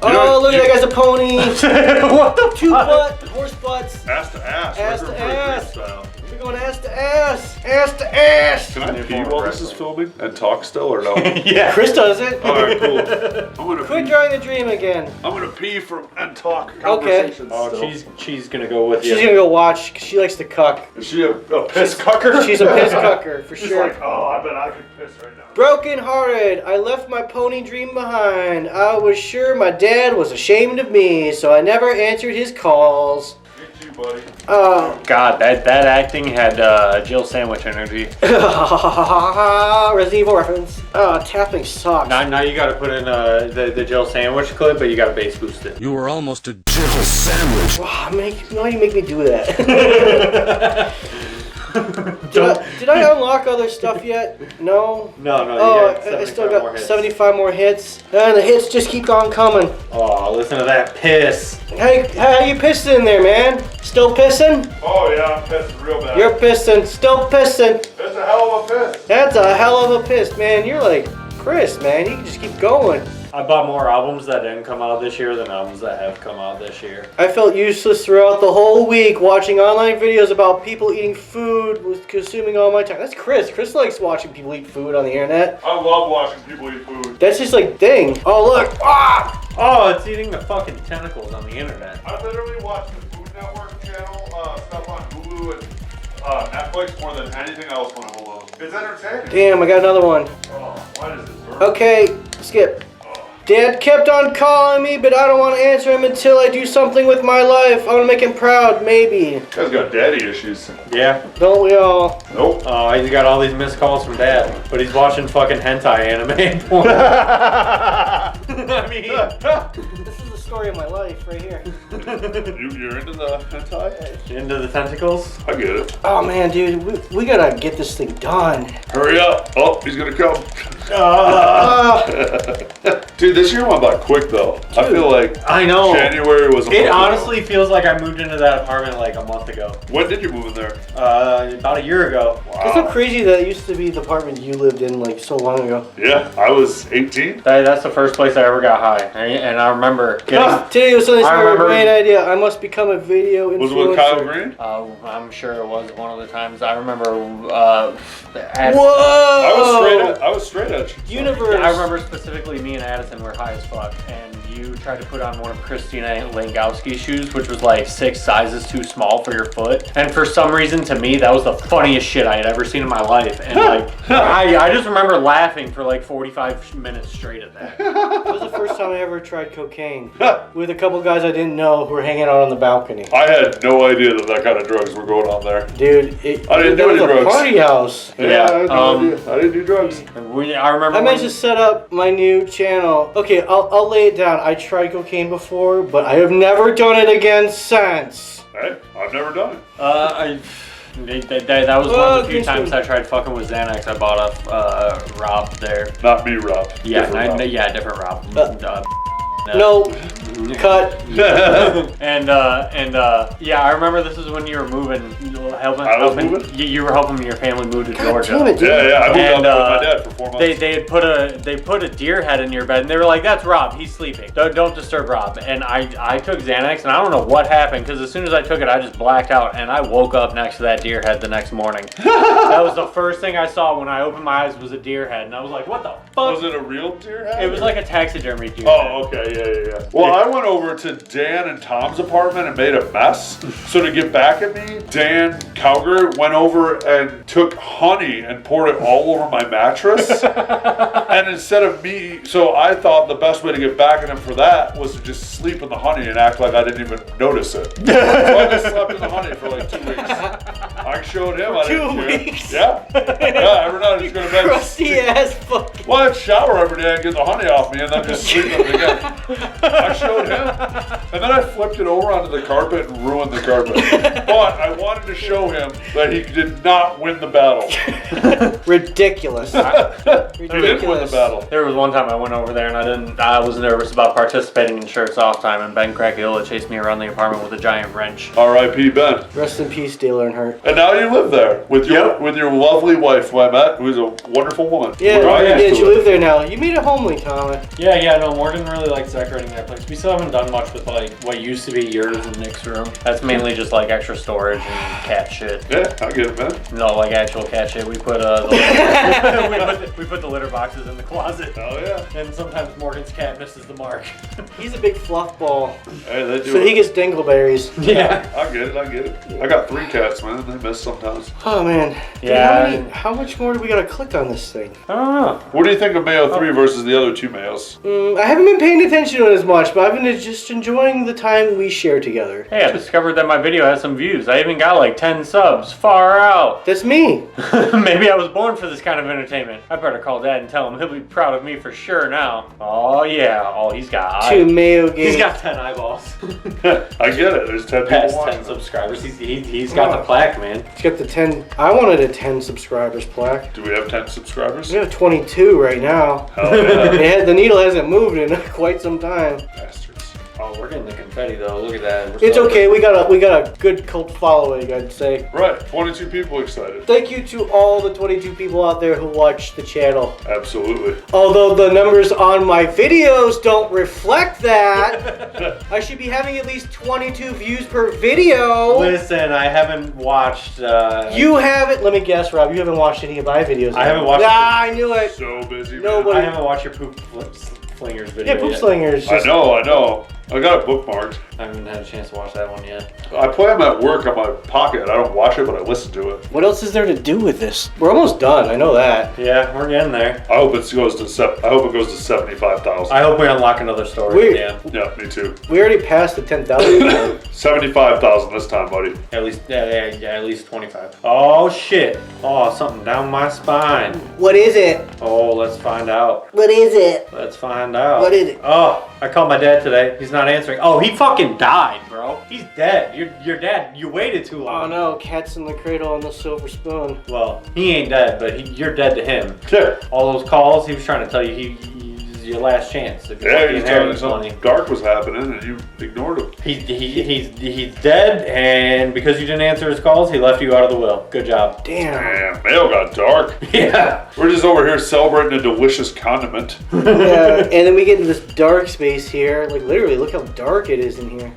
You know Oh, what- look at that guy's a pony. What the Two fuck? butt, horse butts. Ass to ass. Ass River to Breaker ass. style. We're going ass to ass. Ass to ass. Can I pee Uniform while this is filming and talk still or no? Yeah. Chris does it. All right, cool. I'm gonna Quit pee. drawing the dream again. I'm gonna pee from and talk Okay. conversations. Oh, still. she's gonna go with you. She's gonna go watch because she likes to cuck. Is she a piss cucker? She's a piss cucker for She's sure. like, oh, I bet I could piss right now. Broken hearted, I left my pony dream behind. I was sure my dad was ashamed of me, so I never answered his calls. Me too, buddy. God, that acting had Jill Sandwich energy. Resident Evil reference. Tapping sucks. Now you gotta put in the Jill Sandwich clip, but you gotta bass boost it. You were almost a Jill sandwich. Why you make me do that? Did I unlock other stuff yet? No? No, you got I still 75 got more hits. 75 more hits. And the hits just keep on coming. Oh, listen to that piss. Hey, how you pissing in there, man? Still pissing? Oh yeah, I'm pissing real bad. You're pissing. Still pissing. That's a hell of a piss. That's a hell of a piss, man. You're like Chris, man. You can just keep going. I bought more albums that didn't come out this year than albums that have come out this year. I felt useless throughout the whole week watching online videos about people eating food, was consuming all my time. That's Chris. Chris likes watching people eat food on the internet. I love watching people eat food. That's just like thing. Oh look. Ah! Oh, it's eating the fucking tentacles on the internet. I literally watch the Food Network channel stuff on Hulu and Netflix more than anything else when I'm alone. It's entertaining. Damn, I got another one. Oh, why does this burn? Okay, skip. Dad kept on calling me, but I don't want to answer him until I do something with my life. I want to make him proud, maybe. You guys got daddy issues. Yeah. Don't we all? Nope. Oh, he's got all these missed calls from Dad, but he's watching fucking hentai anime porn. I mean, This is the story of my life right here. You're into the hentai? into the tentacles. I get it. Oh man, dude, we gotta get this thing done. Hurry up. Oh, he's gonna come. Dude, this year went by quick though. I feel like I know. January was a month It ago. honestly feels like I moved into that apartment like a month ago. When did you move in there? About a year ago. It's so crazy that it used to be the apartment you lived in like so long ago. Yeah, I was 18. That's the first place I ever got high, and I remember getting. Today was something I smart, remember- great idea. I must become a video influencer. Was it with Kyle Green? I'm sure it was one of the times. I remember. Whoa! I was straight edge. Universe. I remember specifically me and Addison were high as fuck, and you tried to put on one of Christina Langowski's shoes, which was like 6 sizes too small for your foot. And for some reason, to me, that was the funniest shit I had ever seen in my life. And like, I just remember laughing for like 45 minutes straight at that. That was the first time I ever tried cocaine with a couple guys I didn't know who were hanging out on the balcony. I had no idea that kind of drugs were going on there. Dude, I didn't do was any a drugs. party house. Yeah, I had no idea. I didn't do drugs. I remember. I managed to set up my new channel. Okay, I'll lay it down. I tried cocaine before, but I have never done it again since. Hey, I've never done it. That was one of the few times I tried fucking with Xanax. I bought a Rob there. Not me, Rob. Yeah, Different Rob. yeah, different Rob. No. Cut. and yeah, I remember this is when you were moving, helping. moving? You were helping your family move to Georgia. Damn it, dude. Yeah, I moved And, up with my dad for 4 months. They had put a deer head in your bed, and they were like, "That's Rob. He's sleeping. Don't disturb Rob." And I took Xanax, and I don't know what happened because as soon as I took it, I just blacked out, and I woke up next to that deer head the next morning. That was the first thing I saw when I opened my eyes was a deer head, and I was like, "What the fuck?" Was it a real deer head? It was like a taxidermy deer head. Oh, okay, yeah. Well, I went over to Dan and Tom's apartment and made a mess. So to get back at me, Dan Cowger went over and took honey and poured it all over my mattress. And instead of me, so I thought the best way to get back at him for that was to just sleep in the honey and act like I didn't even notice it. So I just slept in the honey for like 2 weeks. I showed him. I didn't 2 care. weeks? Yeah. Yeah, every night I just go to bed. Crusty ass fucking. Well, I'd shower every day and get the honey off me and then just sleep in it again. I showed him, and then I flipped it over onto the carpet and ruined the carpet. But I wanted to show him that he did not win the battle. Ridiculous. He didn't win the battle. There was one time I went over there and I was nervous about participating in shirts off time, and Ben Crackiola chased me around the apartment with a giant wrench. R.I.P. Ben. Rest in peace, Dale Earnhardt. And now you live there with your lovely wife, who I met, who's a wonderful woman. Yeah, We're right next to you it. live there now. You made it homely, Tommy. Yeah, no, Morgan really likes decorating that place. We still haven't done much with like what used to be yours and Nick's room. That's mainly just like extra storage and cat shit. Yeah, I get it, man. No, like actual cat shit. We put we put the litter boxes in the closet. Oh yeah. And sometimes Morgan's cat misses the mark. He's a big fluff ball. Hey, they do So it. he gets dingleberries. Yeah. I get it. I got 3 cats, man. They miss sometimes. Oh man. Dude, Yeah. how much more do we gotta click on this thing? I don't know. What do do you think of Mayo 3 versus the other two Mayos? I haven't been paying attention to it as much, but I've been just enjoying the time we share together. Hey, I discovered that my video has some views. I even got like 10 subs. Far out. That's me. Maybe I was born for this kind of entertainment. I better call Dad and tell him he'll be proud of me for sure now. Oh yeah. Oh, he's got 2 Mayo games. He's got 10 eyeballs. I get it. There's 10 people Past watching. 10 subscribers. He's got the plaque, man. He's got the 10. I wanted a 10 subscribers plaque. Do we have 10 subscribers? We have 22 right now. Hell yeah. The needle hasn't moved in quite some time. Bastards. Oh, we're getting the confetti though. Look at that. It's okay. We got a good cult following, I'd say. Right. 22 people excited. Thank you to all the 22 people out there who watch the channel. Absolutely. Although the numbers on my videos don't reflect that. I should be having at least 22 views per video. Listen, I haven't watched. You haven't. Let me guess, Rob. You haven't watched any of my videos. I haven't watched. I knew it. So busy. Nobody- I haven't watched your poop flingers video. Yeah, Poop yet. Slingers. I know. I got it bookmarked. I haven't had a chance to watch that one yet. I play them at work on my pocket. I don't watch it, but I listen to it. What else is there to do with this? We're almost done. I know that. Yeah, we're getting there. I hope it goes to 75,000. I hope we unlock another story. Yeah. Yeah, me too. We already passed the 10,000. 75,000 this time, buddy. At least, at least 25. Oh shit! Oh, something down my spine. What is it? Oh, let's find out. What is it? Let's find out. What is it? Oh, I called my dad today. He's not answering. Oh, he fucking died, bro. He's dead. Your dad. You waited too Oh long. no, cat's in the cradle and the silver spoon. Well, he ain't dead, but you're dead to him. Yeah. All those calls, he was trying to tell you he's your last chance. If you want the Yeah, he's telling you inheritance something money. dark was happening and you ignored him. He's dead, and because you didn't answer his calls, he left you out of the will. Good job. Damn. Damn, Mayo got dark. Yeah. We're just over here celebrating a delicious condiment. Yeah, and then we get into this dark space here. Like literally, look how dark it is in here.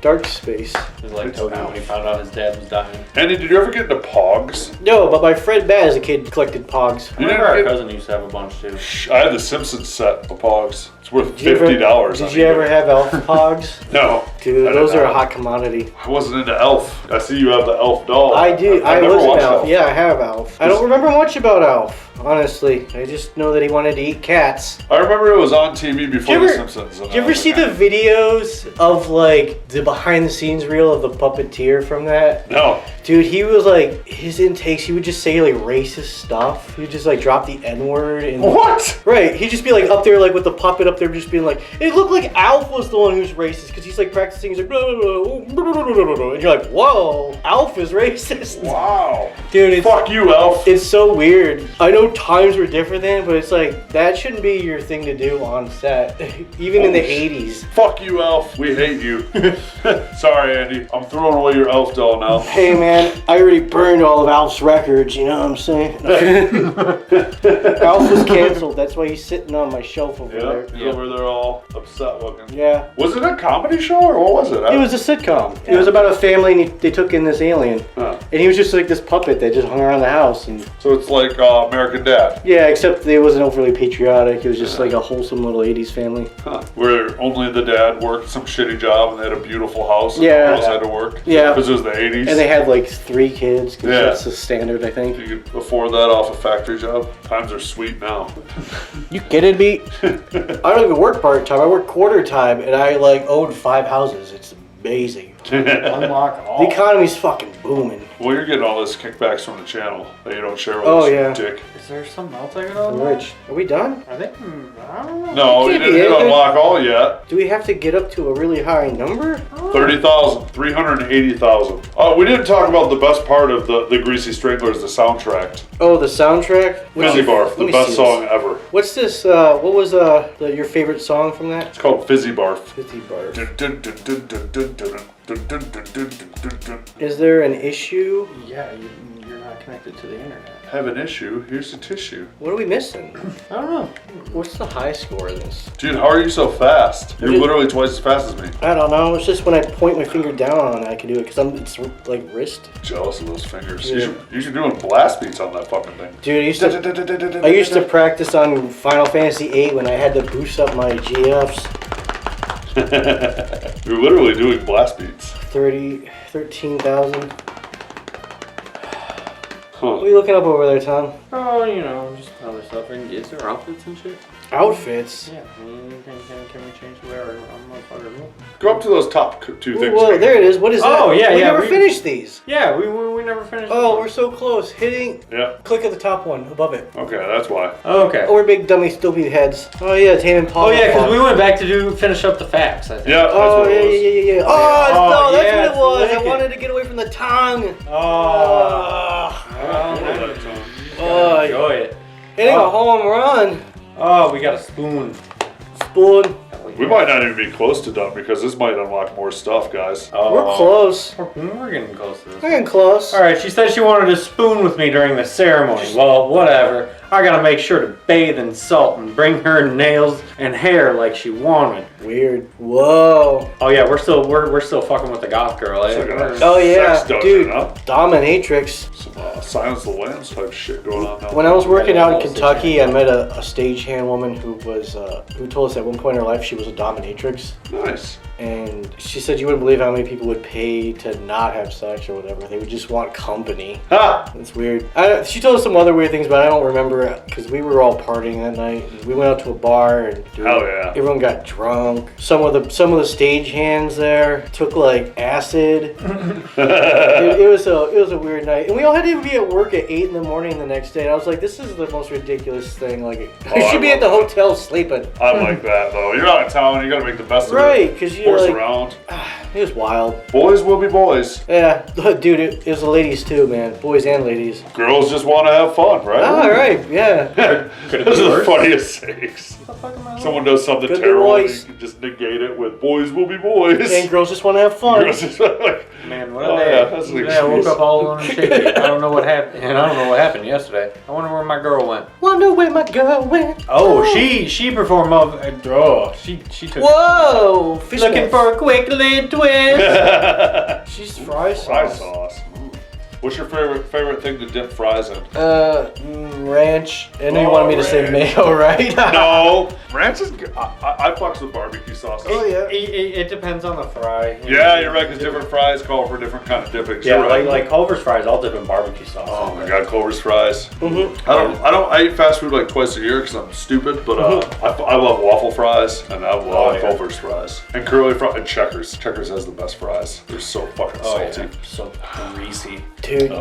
Dark space. It was like Toby when he found out his dad was dying. Andy, did you ever get into Pogs? No, but my friend Matt as a kid collected Pogs. I remember our cousin used to have a bunch too. I had the Simpsons set of Pogs. It's worth Did you ever- $50. Did you ever have Elf Pogs? No. Dude, I did those are a not. hot commodity. I wasn't into Elf. I see you have the Elf doll. I do. I've I never was an watched Elf. Yeah, I have Elf. I don't remember much about Elf, honestly. I just know that he wanted to eat cats. I remember it was on TV before Did you The ever- Simpsons. Did you ever see the videos of like the behind the scenes reel of the puppeteer from that? No. Dude, he was like, his intakes, he would just say like racist stuff. He would just like drop the N-word and What? right, he'd just be like up there like with the puppet up there just being like, it looked like Alf was the one who's racist because he's like practicing, he's like, blah, blah, blah, blah, blah, blah, and you're like, whoa, Alf is racist. Wow. Dude, it's, Fuck you, Elf. it's so weird. I know times were different then, but it's like, that shouldn't be your thing to do on set, even in the 80s. Fuck you, Elf. We hate you. Sorry, Andy. I'm throwing away your Elf doll now. Hey man, I already burned all of Alf's records, you know what I'm saying? Alf was canceled, that's why he's sitting on my shelf over Yeah, there. he's over there all upset looking. Yeah. Was it a comedy show or what was it? It was a sitcom. It was about a family and they took in this alien. Huh. And he was just like this puppet that just hung around the house. And So it's like American Dad. yeah, except it wasn't overly patriotic. It was just like a wholesome little 80s family. Huh. Where only the dad worked some shitty job and they had a beautiful house and Yeah. the girls had to work. Yeah. Because it was the 80s. And they had like 3 kids, because Yeah. that's the standard, I think. You could afford that off a factory job. Times are sweet now. You kidding me? I don't even work part-time. I work quarter-time, and I like own 5 houses. It's amazing. Unlock all. The economy's fucking booming. Well, you're getting all this kickbacks from the channel that you don't share with Oh, us, yeah. dick. Is there something else I can I'm unlock? rich. Are we done? I think. I don't know. No, you Can't be didn't hit it. unlock all yet. Do we have to get up to a really high number? 30,000, 380,000. We didn't talk about the best part of the Greasy Stranglers, the soundtrack. Oh, the soundtrack? Fizzy Barf, Let the me best see song this. ever. What's this? What was your favorite song from that? It's called Fizzy Barf. Fizzy Barf. Have Is there an issue? Yeah, you're not connected to the internet. an issue? Here's the tissue. What are we missing? I don't know. What's the high score in this? Dude, how are you so fast? You're literally twice as fast as me. I don't know. It's just when I point my finger down on it, I can do it because it's like wrist. Jealous of those fingers. Yeah. You should doing blast beats on that fucking thing. Dude, I used to practice on Final Fantasy VIII when I had to boost up my GFs. You're literally doing blast beats. 13,000. What are you looking up over there, Tom? Oh, you know, just other stuff. Is there outfits and shit? Outfits? Yeah. Can we change the way our motherfucker move? Go up to those top two things. Whoa, there it is. What is that? Oh, yeah, we yeah, never finished these. Yeah, we never finished. Oh, we're so close. Hitting. Yeah. Click at the top one above it. Okay, that's why. Okay. Or big dummy stupid heads. Oh yeah, Tame and Paul. Oh yeah, because we went back to finish up the facts. I think. Yeah. That's Oh what yeah, it was. yeah. Oh, no, that's yeah, what it was. it's I wicked. wanted to get away from the tongue. Oh, enjoy it. Hitting a home run. Oh, we got a spoon. Spoon. We might not even be close to done because this might unlock more stuff, guys. Oh, We're close. We're getting close to this. We're getting close. All right, she said she wanted to spoon with me during the ceremony. Well, whatever. I gotta make sure to bathe in salt and bring her nails and hair like she wanted. Weird. Whoa. Oh yeah, we're still fucking with the goth girl. Eh? It's like a Oh yeah, sex dungeon, dude. huh? Dominatrix. Some Silence of the Lambs type shit going on now. When I was working out in Kentucky, I met a stagehand woman who was who told us at one point in her life she was a dominatrix. Nice. And she said you wouldn't believe how many people would pay to not have sex or whatever. They would just want company. Ha! It's weird. She told us some other weird things, but I don't remember because we were all partying that night. And we went out to a bar and Hell yeah. everyone got drunk. Some of the stagehands there took like acid. it was a weird night, and we all had to be at work at 8 in the morning the next day. And I was like, this is the most ridiculous thing. Like, I should be at the hotel sleeping. I like that though. You're out of town. You gotta make the best of it. Right, because you Force like, around. it was wild. Boys will be boys. Yeah, dude, it was the ladies too, man. Boys and ladies. Girls just want to have fun, right? All right, yeah. Those are the funniest things. Someone does something Good terrible, and boys. you can just negate it with "boys will be boys." And girls just want to have fun. Girls just like, Man, what oh, a day. yeah, that's an Today I woke excuse. up all alone and shaky. I don't know what happened, and I don't know what happened yesterday. I wonder where my girl went. Wonder where my girl went. Oh, she performed. She took. Whoa, fish Looking nets. for a quick little twist. She's fry sauce. fry sauce. Ooh. What's your favorite thing to dip fries in? Ranch. I know you wanted me to say ranch. mayo, right? No, ranch is good. I fucks with barbecue sauce. Oh, yeah. It depends on the fry. Yeah, you're right. Because different fries call for different kind of dippings. Yeah, You're right. like Culver's fries, I'll dip in barbecue sauce. Oh my God, Culver's fries. Mm-hmm. I eat fast food like twice a year because I'm stupid, but I love waffle fries and I love Culver's fries and curly fries and Checkers. Checkers has the best fries. They're so fucking salty. Yeah. So greasy. Dude.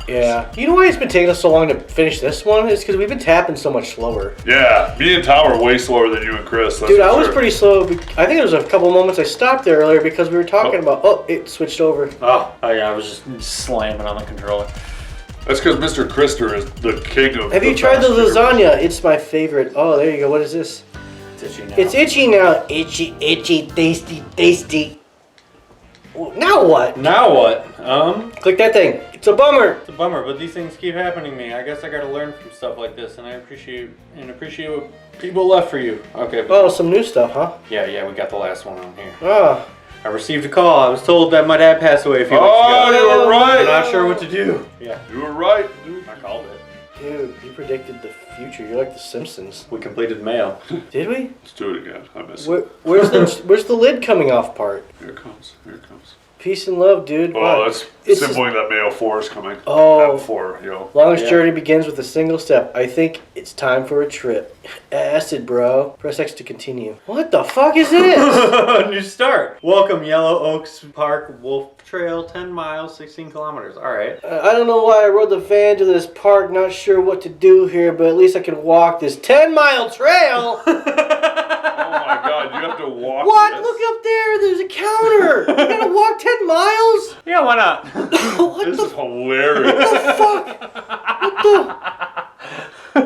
Yeah. You know why it's been taking us so long to finish this one? It's because we've been tapping so much slower. Yeah, me and Tom are way slower than you and Chris. That's Dude, for I was sure. pretty slow. I think there was a couple moments I stopped there earlier because we were talking about. Oh, it switched over. Oh yeah, I was just slamming on the controller. That's because Mr. Krister is the king of. Have you tried the lasagna? It's my favorite. Oh, there you go. What is this? It's itchy now. It's itchy now. Itchy, itchy, tasty, tasty. Now what? Now what? Click that thing. It's a bummer. It's a bummer, but these things keep happening to me. I guess I gotta learn from stuff like this, and I appreciate what people left for you. Okay. But Oh, some new stuff, huh? yeah, we got the last one on here. Ah. I received a call. I was told that my dad passed away a few weeks Oh, ago. you were right. I'm not sure what to do. Yeah, You were right, dude. I called it. Dude, you predicted the future. You're like the Simpsons. We completed mail. Did we? Let's do it again. I miss it. Where's the lid coming off part? Here it comes. Here it comes. Peace and love, dude. Oh, Wow. that's It's symboling that Mayo 4 is coming. Oh. Not 4, yo. Longest Yeah. journey begins with a single step. I think it's time for a trip. Acid, bro. Press X to continue. What the fuck is this? New start. Welcome, Yellow Oaks Park Wolf Trail, 10 miles, 16 kilometers. All right. I don't know why I rode the van to this park. Not sure what to do here, but at least I can walk this 10-mile trail. Oh my God, you have to walk. What? This? Look up there. There's a counter. You gotta walk 10 miles? Yeah, why not? What This the is hilarious. fuck? What the?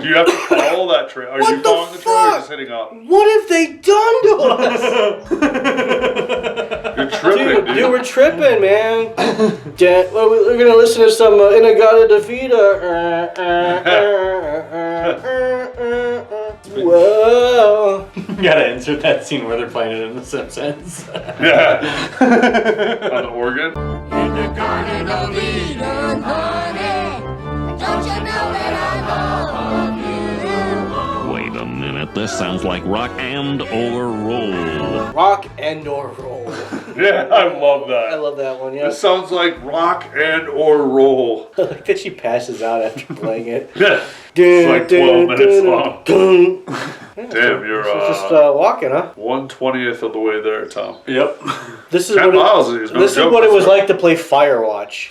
Do you have to follow that trail? Are What you the following the trail or fuck? just hitting up? What have they done to us? You're tripping, dude. Dude, we're tripping, man. Well, we're gonna listen to some Inagata Defeater. Whoa. You gotta insert that scene where they're playing it in The Simpsons. Yeah. On the organ. In the garden of Eden, honey, don't you know that I love you? Wait a minute, this This sounds like rock and or roll. Rock and or roll. Yeah, I love that. I love that one, yeah. It sounds like rock and or roll. I like that she passes out after playing it. Yeah. It's like 12 minutes long. Damn, you're just walking, huh? 1/20th of the way there, Tom. Yep. This is 10 what miles is no this is joke, what it was that's like to play Firewatch.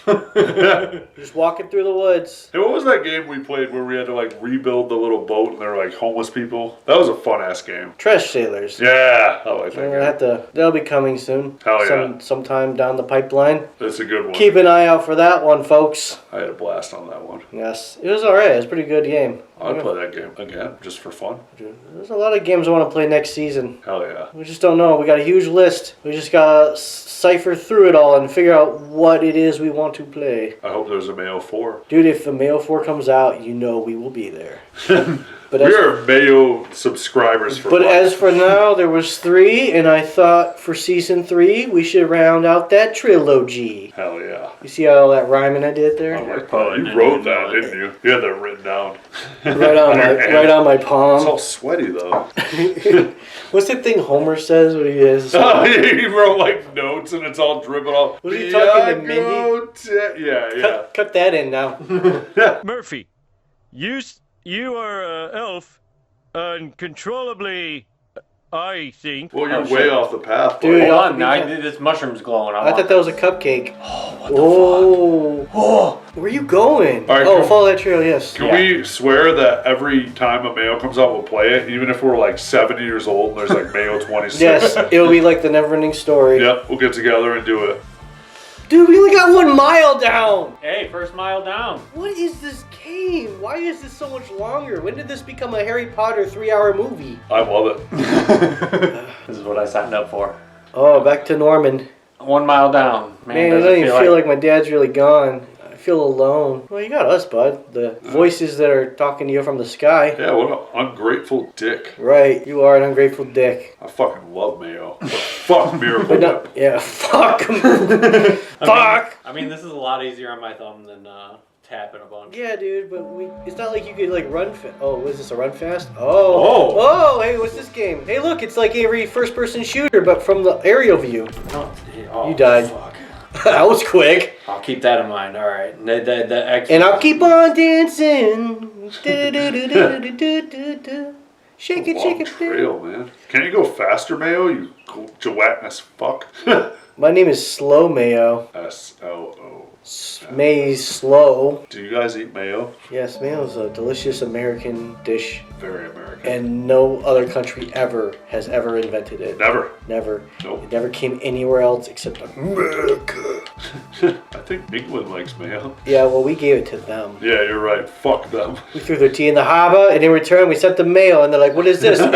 Just walking through the woods. Hey, what was that game we played where we had to like rebuild the little boat and there were like homeless people? That was a fun ass game. Trash Sailors. Yeah, I like that We're game. gonna have to. That'll be coming soon. Hell yeah. Sometime down the pipeline. That's a good one. Keep an eye out for that one, folks. I had a blast on that one. Yes, it was alright. It was a pretty good game. I'd play that game again just for fun. There's a lot of games I want to play next season. Hell yeah. We just don't know. We got a huge list. We just gotta cipher through it all and figure out what it is we want to play. I hope there's a Mayo 4. Dude, if the Mayo 4 comes out, you know we will be there. But We are Mayo subscribers for But life. as for now, there was 3, and I thought for season 3 we should round out that trilogy. Hell yeah. You see all that rhyming I did there? I like that. You wrote that, didn't you? You had that written down. Right on my It's palm. all sweaty though. What's that thing Homer says when he is? Oh, he wrote like notes and it's all dripping off. Was he talking to Mindy? Yeah. Cut that in now. Murphy, you are an elf, uncontrollably, I think. Well, you're way off the path. Dude, buddy. Hold on, now this mushroom's glowing. I thought that was a cupcake. Oh, where are you going? All right, oh, cool. follow that trail, yes. Can we swear that every time a Mayo comes out, we'll play it, even if we're like 70 years old and there's like Mayo 26? Yes, it'll be like the never-ending story. Yep, we'll get together and do it. Dude, we only got 1 mile down. Hey, first mile down. What is this game? Why is this so much longer? When did this become a Harry Potter 3-hour movie? I love it. This is what I signed up for. Oh, back to Norman. 1 mile down. Man, I don't even feel like my dad's really gone. I feel alone. Well, you got us, bud. The voices that are talking to you from the sky. Yeah, what an ungrateful dick. Right, you are an ungrateful dick. I fucking love Mayo. But fuck Miracle But no, Whip. yeah, fuck. Fuck. I mean, this is a lot easier on my thumb than tapping a bunch. Yeah, dude, but it's not like you could like run fast. Oh, was this a run fast? Oh, hey, what's this game? Hey, look, it's like every first-person shooter, but from the aerial view. Oh, You died. Fuck. That was quick. I'll keep that in mind. All right. The extra. And I'll keep on dancing. Shake it, Long shake it. trail, man. Can you go faster, Mayo? You gelatinous fuck. My name is Slow Mayo. S-L-O. May's slow. Do you guys eat mayo? Yes, mayo is a delicious American dish, Very American. and no other country has ever invented it. Never. Never. Nope. It never came anywhere else except America. I think England likes mayo. Yeah, well, we gave it to them. Yeah, you're right. Fuck them. We threw their tea in the harbor, and in return, we sent them mayo, and they're like, "What is this?" And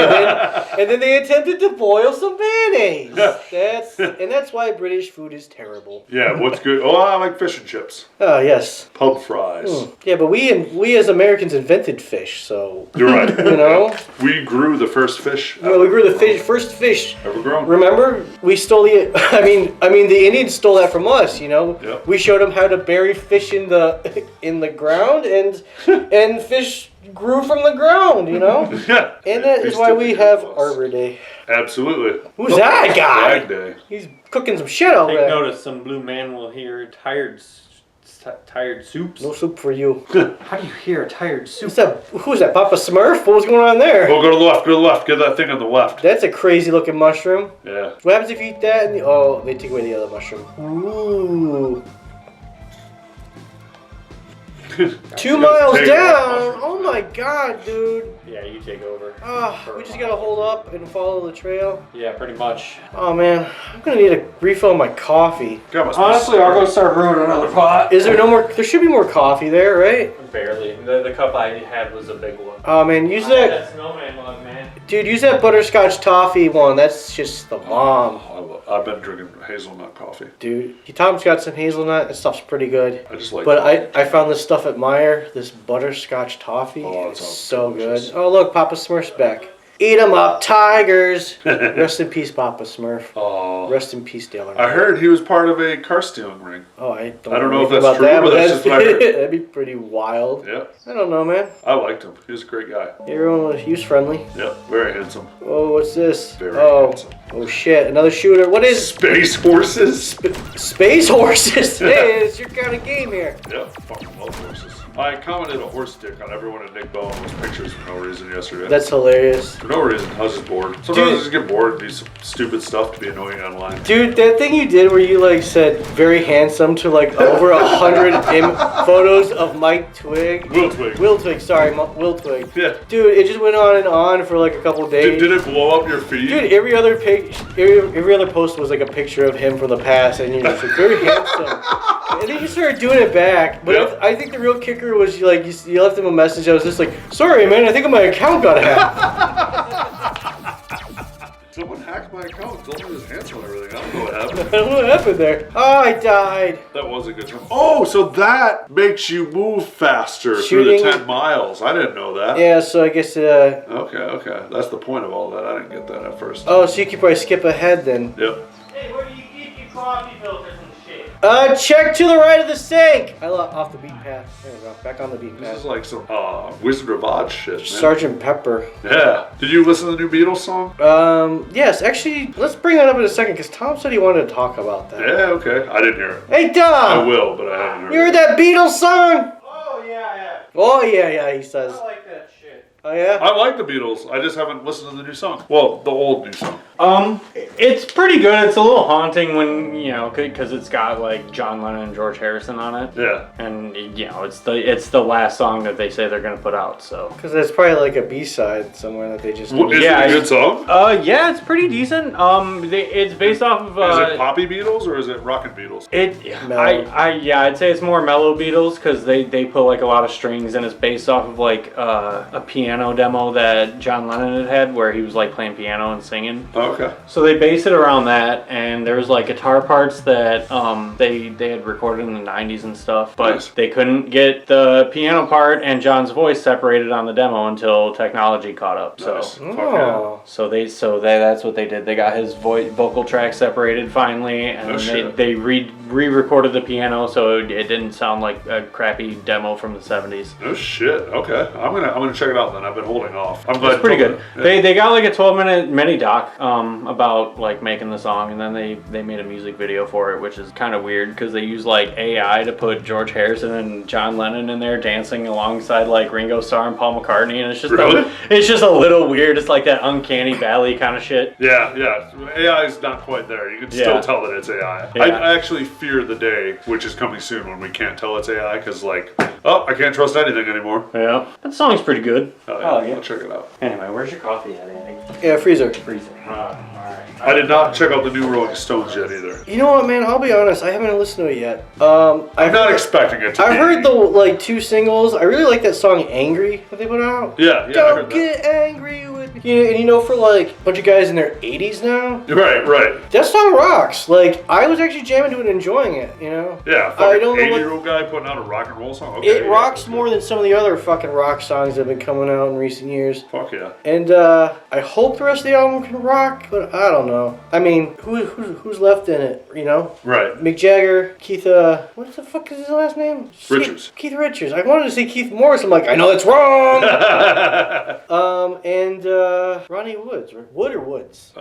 then they attempted to boil some mayonnaise. That's why British food is terrible. Yeah, what's good? Oh, I like fish and chips. Oh yes. Pub fries. Yeah, but we as Americans invented fish, so You're right. you know. We grew the first fish. Well, we grew the first fish. Ever grown. Remember, we stole the. I mean, the Indians stole that from us. You know, Yep. we showed them how to bury fish in the ground, and fish grew from the ground. You know, Yeah. and that is why we have Arbor Day. Absolutely. Who's that guy? Flag Day. He's cooking some shit over Take there. notice, some blue man will hear tired soups. No soup for you. How do you hear a tired soup? Who's that? Who's that? Papa Smurf? What was going on there? Oh, go to the left. Go to the left. Get that thing on the left. That's a crazy looking mushroom. Yeah. What happens if you eat that? And they take away the other mushroom. Ooh. 2 miles Take down. off. Oh my god, dude. Yeah, you take over. We just gotta hold up and follow the trail. Yeah, pretty much. Oh man, I'm gonna need to refill my coffee. God, must Honestly, I'll go start brewing another pot. Is there no more? There should be more coffee there, right? Barely. The cup I had was a big one. Oh man, use that, snowman mug, man. dude. Use that butterscotch toffee one. That's just the bomb, I've been drinking hazelnut coffee. dude. Tom's got some hazelnut. That stuff's pretty good. I just like. But coffee. I found this stuff at Meyer. This butterscotch toffee. Oh, that It's sounds so delicious. good. Oh look, Papa Smurf's back. Eat 'em up, tigers. Rest in peace, Papa Smurf. Oh. Rest in peace, Dale. I heard he was part of a car stealing ring. Oh, I don't know if anything that's true, but that's just what I heard. that'd be pretty wild. Yeah. I don't know, man. I liked him. He was a great guy. Everyone was use friendly. Yep. Very handsome. Oh, what's this? Very oh, handsome. oh shit! Another shooter. What is Space horses? space horses? Hey, it's your kind of game here. Yep. Fucking love horses. I commented a horse dick on everyone at Nick Bowen's pictures for no reason yesterday. That's hilarious. For no reason. I was just bored. Sometimes I just get bored and do some stupid stuff to be annoying online. Dude, that thing you did where you like said very handsome to like over 100 photos of Mike Twig. Will Twig. Will Twig, sorry, Will Twig. Yeah. Dude, it just went on and on for like a couple days. Did it blow up your feed? Dude, every other every other post was like a picture of him from the past, and you're just like, very handsome. And then you started doing it back, but Yep. I think the real kicker was you like you left him a message. I was just like, sorry, man, I think my account got hacked. Someone hacked my account, told me it was handsome and everything. I don't know what happened. I don't know what happened there. Oh, I died. That was a good term. Oh, so that makes you move faster through Shooting. the 10 miles. I didn't know that. Yeah, so I guess. Okay. That's the point of all that. I didn't get that at first. Oh, so you could probably skip ahead then. Yep. Hey, where do you keep your coffee filters and shit? Check to the right of the sink. I left off the beaten path. There we go. Back on the beaten This is path. like some Wizard of Oz shit, man. Sergeant Pepper. Yeah. Did you listen to the new Beatles song? Yes, actually, let's bring that up in a second because Tom said he wanted to talk about that. Yeah, okay. I didn't hear it. Hey, I Tom! will, but I haven't heard You heard it. that Beatles song? Oh, yeah. Oh, yeah, he says. I like that shit. Oh, yeah? I like the Beatles. I just haven't listened to the new song. Well, the old new song. It's pretty good. It's a little haunting when, you know, because it's got like John Lennon and George Harrison on it. Yeah. And, you know, it's the last song that they say they're going to put out, so. Because that's probably like a B-side somewhere that they just... Is it Yeah, a good song? Yeah, it's pretty decent. It's based off of. Is it poppy Beatles or is it rockin' Beatles? I'd say it's more mellow Beatles because they put like a lot of strings and it's based off of like a piano demo that John Lennon had where he was like playing piano and singing. Okay. So they base it around that, and there's like guitar parts that they had recorded in the 90s and stuff, but Nice. they couldn't get the piano part and John's voice separated on the demo until technology caught up. Nice. So. Fuck yeah. Oh. That's what they did. They got his vocal track separated finally, and No then shit. they re-recorded the piano so it didn't sound like a crappy demo from the 70s. No shit. Okay. I'm gonna check it out then. I've been holding off. I'm glad It's pretty you good. told me. Yeah. They got like a 12-minute mini doc about like making the song, and then they made a music video for it, which is kind of weird because they use like AI to put George Harrison and John Lennon in there dancing alongside like Ringo Starr and Paul McCartney, and it's just Really? it's just a little weird. It's like that uncanny valley kind of shit. Yeah. AI is not quite there. You can still Yeah. tell that it's AI. Yeah. I actually fear the day, which is coming soon, when we can't tell it's AI because, like, oh, I can't trust anything anymore. Yeah, that song's pretty good. Oh, yeah. Oh, yeah. I'll check it out. Anyway, where's your coffee at, Andy? Yeah, freezer. Freezer. Alright. I did not check out the new Rolling Stones yet either. You know what, man? I'll be honest. I haven't listened to it yet. I'm not expecting it to I be. heard the like 2 singles. I really like that song "Angry" that they put out. Yeah, I heard Don't that. get angry with me. And you know, for like a bunch of guys in their 80s now, Right. that song rocks. Like I was actually jamming to it, and enjoying it. You know. Yeah, I fucking don't know what- 80-year-old guy putting out a rock and roll song. Okay, It yeah, rocks okay. more than some of the other fucking rock songs that have been coming out in recent years. Fuck yeah. And I hope the rest of the album can rock, but I don't know. I mean, who's left in it? You know, Right. Mick Jagger, Keith. What the fuck is his last name? Richards. Keith Richards. I wanted to say Keith Morris. I'm like, I know that's wrong. And Ronnie Woods. Wood or Woods?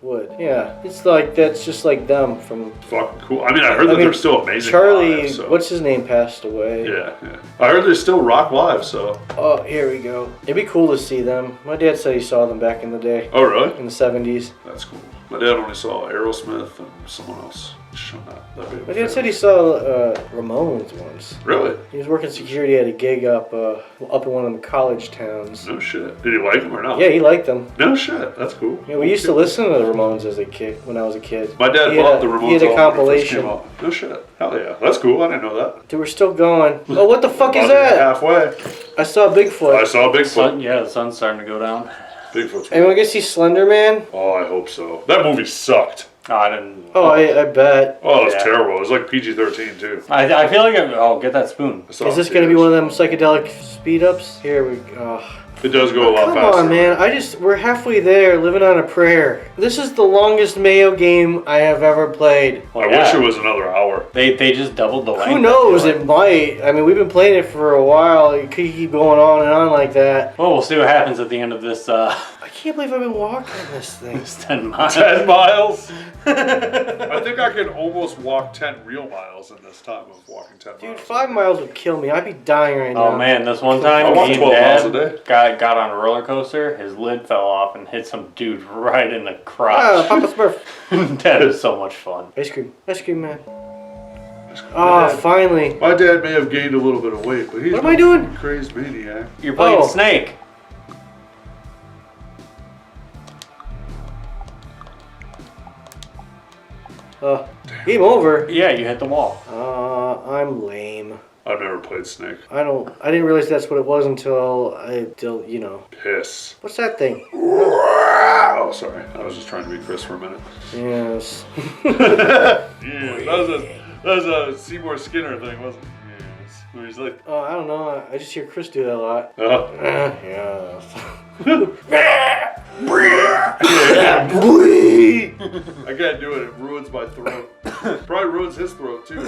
Wood. Yeah, it's like that's just like them from. Fucking cool. I mean, I heard that they're still amazing. Charlie, live, so. what's his name, passed away. Yeah. I heard they still rock live, so. Oh, here we go. It'd be cool to see them. My dad said he saw them back in the day. Oh, really? In the 70s. That's cool. My dad only saw Aerosmith and someone else. That big of a My dad fan. said he saw Ramones once. Really? He was working security at a gig up in one of them college towns. No shit. Did he like them or not? Yeah, he liked them. No shit. That's cool. Yeah, we used to listen to the Ramones as a kid when I was a kid. My dad He had bought the He Ramones had a album when it first compilation. came out. No shit. Hell yeah. That's cool. I didn't know that. Dude, we're still going. Oh, what the fuck is About that? halfway. I saw Bigfoot. I saw Bigfoot. Yeah, the sun's starting to go down. Bigfoot's Anyone get to see Slender Man? Oh, I hope so. That movie sucked. Oh, I didn't. Oh, I bet. Oh, it was Yeah. terrible. It was like PG-13 too. I feel like I'll get that spoon. I saw Is it this in going to be theaters. one of them psychedelic speed ups? Here we go. It does go a lot Come faster. on, man. We're halfway there, living on a prayer. This is the longest Mayo game I have ever played. I wish it was another hour. They just doubled the length. Who knows? It might. I mean, we've been playing it for a while. It could keep going on and on like that. Well, we'll see what happens at the end of this. I can't believe I've been walking this thing. This 10 miles. 10 miles? I think I can almost walk 10 real miles in this time of walking 10 Dude, miles. 5 miles would kill me. I'd be dying right now. Oh man, this one time I walk me and 12 miles a Dad got on a roller coaster. His lid fell off and hit some dude right in the Ah, crotch. Papa Smurf. That is so much fun. Ice cream man. Ah, finally. My dad may have gained a little bit of weight, but he's What am I doing? a crazed maniac. You're playing Oh. Snake. Game over. Yeah, you hit the wall. I'm lame. I've never played Snake. I didn't realize that's what it was until you know. Piss. What's that thing? Oh, sorry. I was just trying to be Chris for a minute. Yes. Yeah, that was a Seymour Skinner thing, wasn't it? Yes. Where he's like, Oh, I don't know. I just hear Chris do that a lot. oh. Yes. I can't do it. It ruins my throat. Probably ruins his throat too.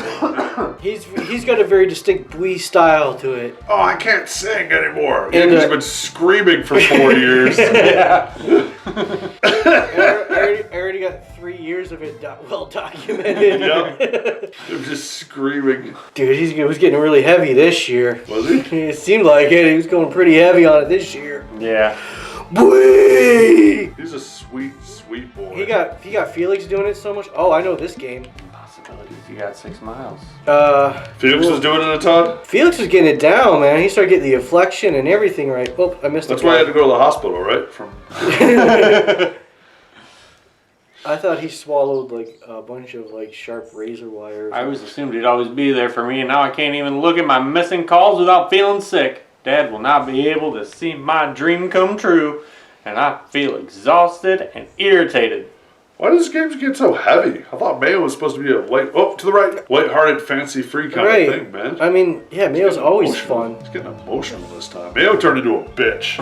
He's got a very distinct Bwee style to it. Oh, I can't sing anymore. And, He's been screaming for 4 years. I already got 3 years of it well documented. Yep. I'm just screaming. Dude, he was getting really heavy this year. Was he? It seemed like it. He was going pretty heavy on it this year. Yeah. Bwee! He's a sweet, sweet boy. He got Felix doing it so much. Oh, I know this game. Possibilities. You got 6 miles. Felix was doing it a ton? Felix was getting it down, man. He started getting the inflection and everything right. Oh, I missed it. That's why I had to go to the hospital, right? I thought he swallowed like a bunch of like sharp razor wires. I always assumed he'd always be there for me, and now I can't even look at my missing calls without feeling sick. Dad will not be able to see my dream come true, and I feel exhausted and irritated. Why does games get so heavy? I thought Mayo was supposed to be a light-hearted, fancy-free kind of thing, man. I mean, yeah, Mayo's always fun. It's getting emotional this time. Mayo turned into a bitch.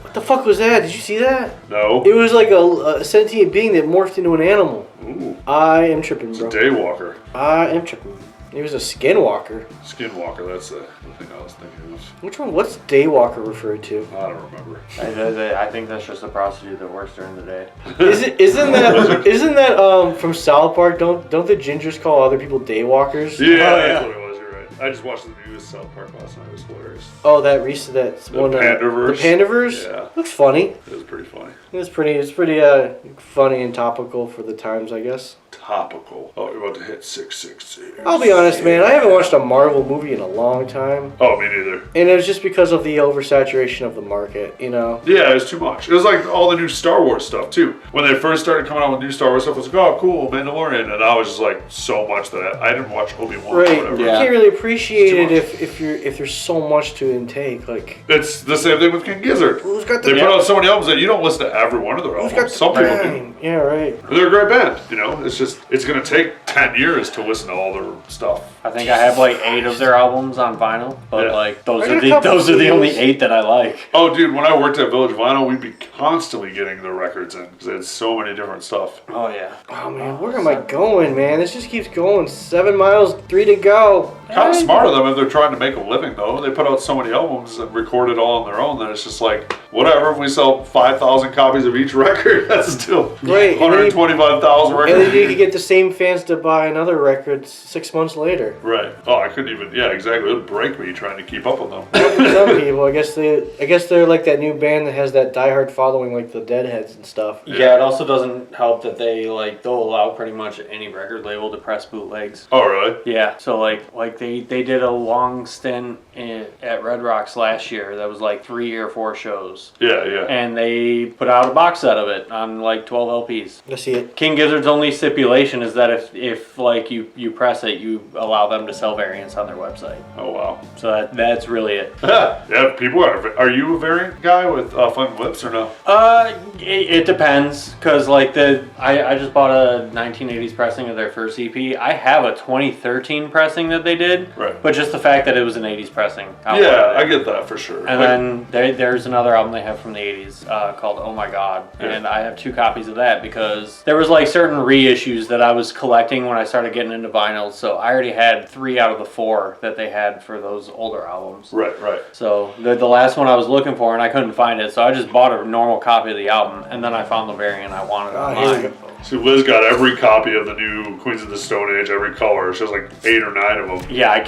What the fuck was that? Did you see that? No. It was like a sentient being that morphed into an animal. Ooh. I am tripping, bro. It's a daywalker. I am tripping. It was a skinwalker. Skinwalker, that's the thing I was thinking of. Which one? What's daywalker referred to? I don't remember. I think that's just a prostitute that works during the day. Isn't that from South Park? Don't the gingers call other people daywalkers? Yeah, that's what it was. You're right. I just watched the newest South Park last night. It was hilarious. Oh, that's one. Pandaverse. The Pandaverse. Yeah. Looks funny. It was pretty funny. It's pretty funny and topical for the times, I guess. Topical. Oh, you're about to hit 666. I'll be honest, man. I haven't watched a Marvel movie in a long time, Oh, me neither. and it was just because of the oversaturation of the market. You know. Yeah, it was too much. It was like all the new Star Wars stuff, too. When they first started coming out with new Star Wars stuff, it was like, oh, cool, Mandalorian. And I was just like, so much that I didn't watch Obi-Wan or Right. whatever. You Yeah. can't really appreciate It's it too if there's so much to intake. Like, It's the same thing with King Gizzard. who's got the They put out so many albums that you don't listen to every one of their who's got albums. the Some people do. time? Yeah, right. They're a great band, you know. It's just, it's going to take 10 years to listen to all their stuff. I think I have like 8 of their albums on vinyl, but Yeah. like those I are got a couple those are the only CDs. 8 that I like. Oh, dude, when I worked at Village Vinyl, we'd be constantly getting their records in because they had so many different stuff. Oh yeah. Oh man, where am I going, man? This just keeps going. 7 miles, 3 to go. Kind of smart of them if they're trying to make a living, though. They put out so many albums and record it all on their own that it's just like, whatever, if we sell 5,000 copies of each record, that's still Right, and then you- 125,000 And then you records. could get the same fans to buy another record 6 months later. Right. Oh, I couldn't even, yeah, exactly. It would break me trying to keep up with them. For some people, I guess they're like that new band that has that diehard following, like the Deadheads and stuff. Yeah, it also doesn't help that they'll allow pretty much any record label to press bootlegs. Oh, really? Yeah, so like they did a long stint at Red Rocks last year that was like 3 or 4 shows, Yeah, yeah. and they put out a box set of it on like 12 LPs. I see it. King Gizzard's only stipulation is that if like you press it, you allow them to sell variants on their website. Oh, wow. So that's really it. Yeah, people are you a variant guy with Fun Lips or no? It depends, cause like I just bought a 1980s pressing of their first EP. I have a 2013 pressing that they did, Right. but just the fact that it was an 80s pressing depressing. Yeah, I get that for sure. And then there's another album they have from the 80s called Oh My God. Yeah. And I have 2 copies of that because there was like certain reissues that I was collecting when I started getting into vinyls. So I already had 3 out of the 4 that they had for those older albums. Right. So the last one I was looking for and I couldn't find it. So I just bought a normal copy of the album and then I found the variant I wanted online. So Liz got every copy of the new Queens of the Stone Age, every color. She has like 8 or 9 of them. Yeah, I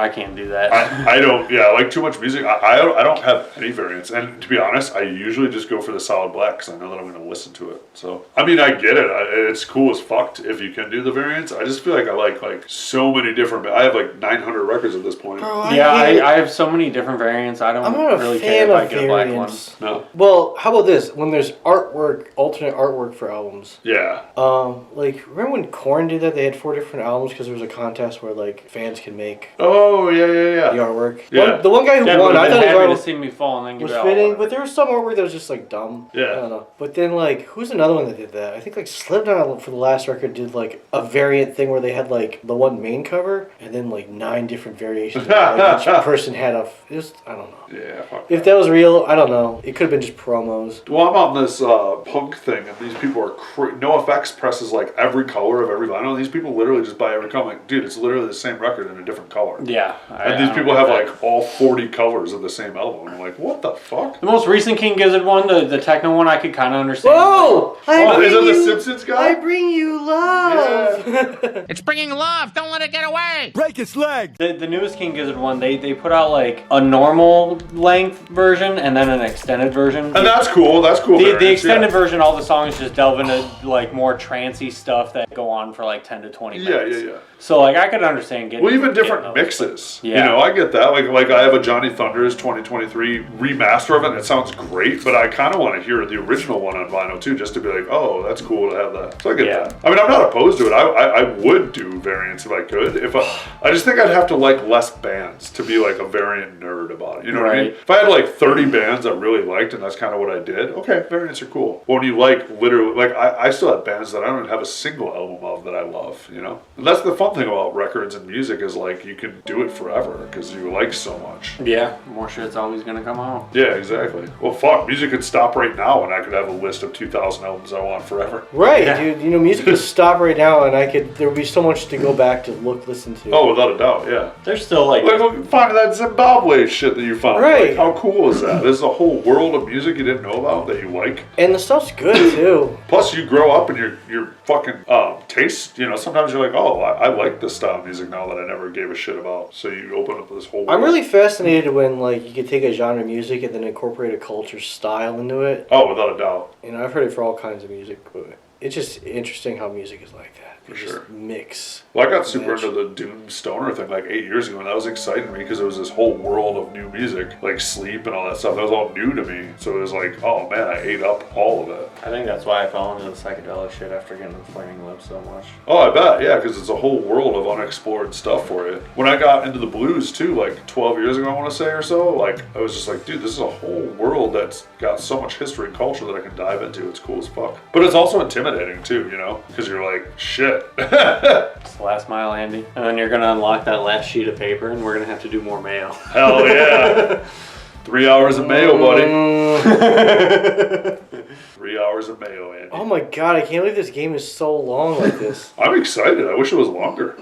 can't do that. I don't. Yeah, I like too much music. I don't have any variants, and to be honest, I usually just go for the solid black because I know that I'm going to listen to it. So I mean, I get it. It's cool as fuck if you can do the variants. I just feel like I like so many different. I have like 900 records at this point. Bro, I have so many different variants. I'm not really care if I get a black one. No. Well, how about this? When there's artwork, alternate artwork for albums. Yeah. Like remember when Korn did that? They had 4 different albums because there was a contest where like fans can make. Oh yeah. The artwork. Yeah. The one guy who won, I thought his happy artwork to see me fall and then give was it all fitting, away. but there was some artwork that was just like dumb. Yeah. I don't know. But then like, who's another one that did that? I think like Slipknot for the last record did like a variant thing where they had like the one main cover and then like 9 different variations. Like, each person had I don't know. Yeah. Fuck If that was real, I don't know. It could have been just promos. Well, I'm on this punk thing, and these people are NoFX presses like every color of every vinyl. These people literally just buy every color. Like, dude, it's literally the same record in a different color. Yeah. And these people have like all 40 covers of the same album. And I'm like, what the fuck? The most recent King Gizzard one, the techno one, I could kind of understand. Whoa! Is that the Simpsons guy? I bring you love. Yeah. It's bringing love. Don't let it get away. Break its leg! The newest King Gizzard one, they put out like a normal length version and then an extended version. And that's cool. That's cool. The extended version, all the songs just delve into like more trancey stuff that go on for like 10 to 20 minutes. Yeah. So like I could understand getting. Well, even different those, mixes. Yeah. You know, I get that. Like I have a Johnny Thunders 2023 remaster of it, and it sounds great, but I kind of want to hear the original one on vinyl too, just to be like, oh, that's cool to have that. So I get that. I mean, I'm not opposed to it. I would do variants if I could. I just think I'd have to like less bands to be like a variant nerd about it. You know what I mean? If I had like 30 bands I really liked, and that's kind of what I did, okay, variants are cool. When you like literally, like I still have bands that I don't even have a single album of that I love, you know? And that's the fun thing about records and music is like you can do it forever because you like so much. Yeah, more shit's always gonna come out. Yeah, exactly. Well, fuck, music could stop right now and I could have a list of 2,000 albums I want forever. Right, dude. You know, music could stop right now, and there would be so much to go back to listen to. Oh, without a doubt, yeah. There's still like find that Zimbabwe shit that you found. Right. Like, how cool is that? There's a whole world of music you didn't know about that you like. And the stuff's good too. Plus, you grow up and your fucking taste. You know, sometimes you're like, oh, I like this style of music now that I never gave a shit about. So you open up this whole world. I'm really fascinated when like you could take a genre of music and then incorporate a culture style into it. Oh, without a doubt. You know, I've heard it for all kinds of music, but it's just interesting how music is like that. For Just sure. mix. Well, I got super into the Doom Stoner thing like 8 years ago, and that was exciting to me because it was this whole world of new music, like Sleep and all that stuff. That was all new to me. So it was like, oh man, I ate up all of it. I think that's why I fell into the psychedelic shit after getting the Flaming Lips so much. Oh, I bet, yeah, because it's a whole world of unexplored stuff for you. When I got into the blues too, like 12 years ago, I want to say or so, like I was just like, dude, this is a whole world that's got so much history and culture that I can dive into. It's cool as fuck. But it's also intimidating too, you know, because you're like, shit. It's the last mile, Andy. And then you're going to unlock that last sheet of paper, and we're going to have to do more mayo. Hell yeah. 3 hours of mayo, buddy. 3 hours of mayo, Andy. Oh my god, I can't believe this game is so long like this. I'm excited. I wish it was longer.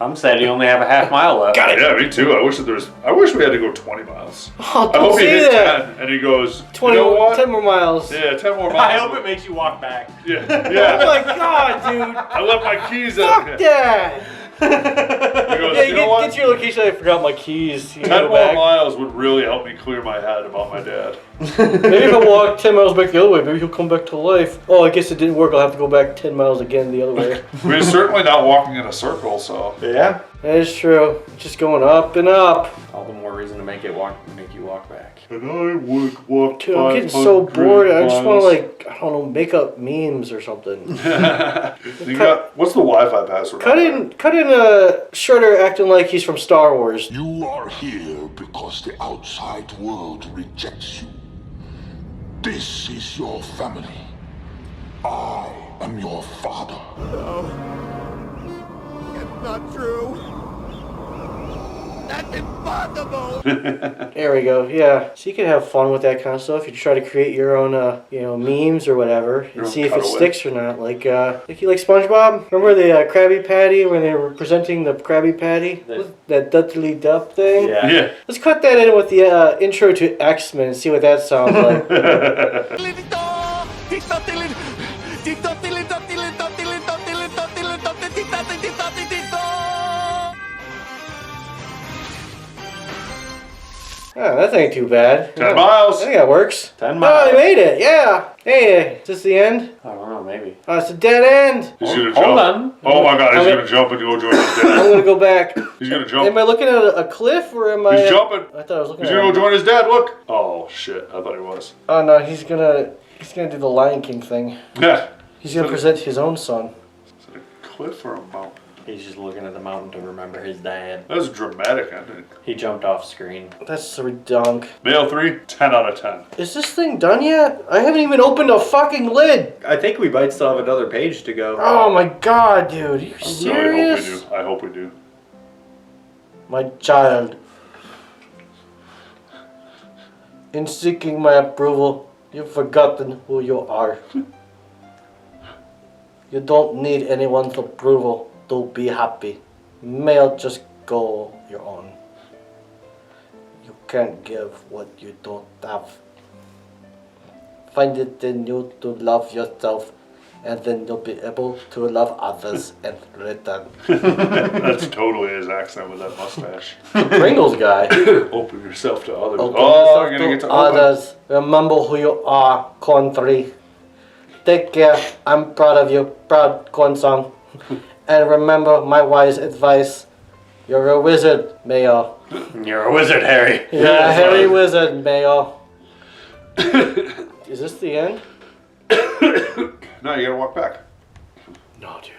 I'm sad you only have a half mile left. Got it. Yeah, me too. I wish we had to go 20 miles. Oh, I don't hope he say hit that. 10 and he goes, 20, you know what? 10 more miles. Yeah, 10 more miles. I hope it makes you walk back. Yeah. Oh my god, dude. I left my keys Fuck at that. He goes, Yeah, you know what? get your location. I forgot my keys. You 10 go more back. miles would really help me clear my head about my dad. Maybe if I walk 10 miles back the other way, maybe he'll come back to life. Oh, I guess it didn't work. I'll have to go back 10 miles again the other way. We're certainly not walking in a circle, so. Yeah, that is true. Just going up and up. All the more reason to make you walk back. And I would walk. Dude, I'm getting so bored. I just want to, like, I don't know, make up memes or something. What's the Wi-Fi password? Cut in Shredder acting like he's from Star Wars. You are here because the outside world rejects you. This is your family. I am your father. No. It's not true. That's impossible! There we go. Yeah, so you can have fun with that kind of stuff. You try to create your own, memes or whatever, and see if it cutaway. sticks or not. Like you like SpongeBob? Remember the Krabby Patty when they were presenting the Krabby Patty? That Dudley Dup thing? Yeah. Let's cut that in with the intro to X-Men and see what that sounds like. Oh, that ain't too bad. 10 miles. I think that works. 10 Oh, miles. they made it. Yeah. Hey, is this the end? I don't know, maybe. Oh, it's a dead end. He's gonna Hold jump. on. Oh my god, he's Okay. gonna jump and go join his I'm dad. gonna go back. He's gonna Am jump. I looking at a cliff or am I? He's jumping. I thought I was looking He's at. gonna go join his dad, look. Oh shit, I thought he was. Oh no, he's gonna do the Lion King thing. Yeah. He's gonna present his own son. Is it a cliff or a mountain? He's just looking at the mountain to remember his dad. That was a dramatic ending. He jumped off screen. That's a redunk. Mayo 3, 10 out of 10. Is this thing done yet? I haven't even opened a fucking lid. I think we might still have another page to go. Oh my god, dude. Are you I really serious? hope we do. I hope we do. My child. In seeking my approval, you've forgotten who you are. You don't need anyone's approval to be happy. Mail, just go your own. You can't give what you don't have. Find it in you to love yourself, and then you'll be able to love others in return. That's totally his accent with that mustache. Pringles guy. Open yourself to others. Open Oh, yourself you're gonna get to to open. others. Remember who you are, country. Take care. I'm proud of you. Proud, Kwon-sung. And remember my wise advice. You're a wizard, Mayo. You're a wizard, Harry. You're a hairy wizard, Mayo. Is this the end? No, you gotta walk back. No, dude.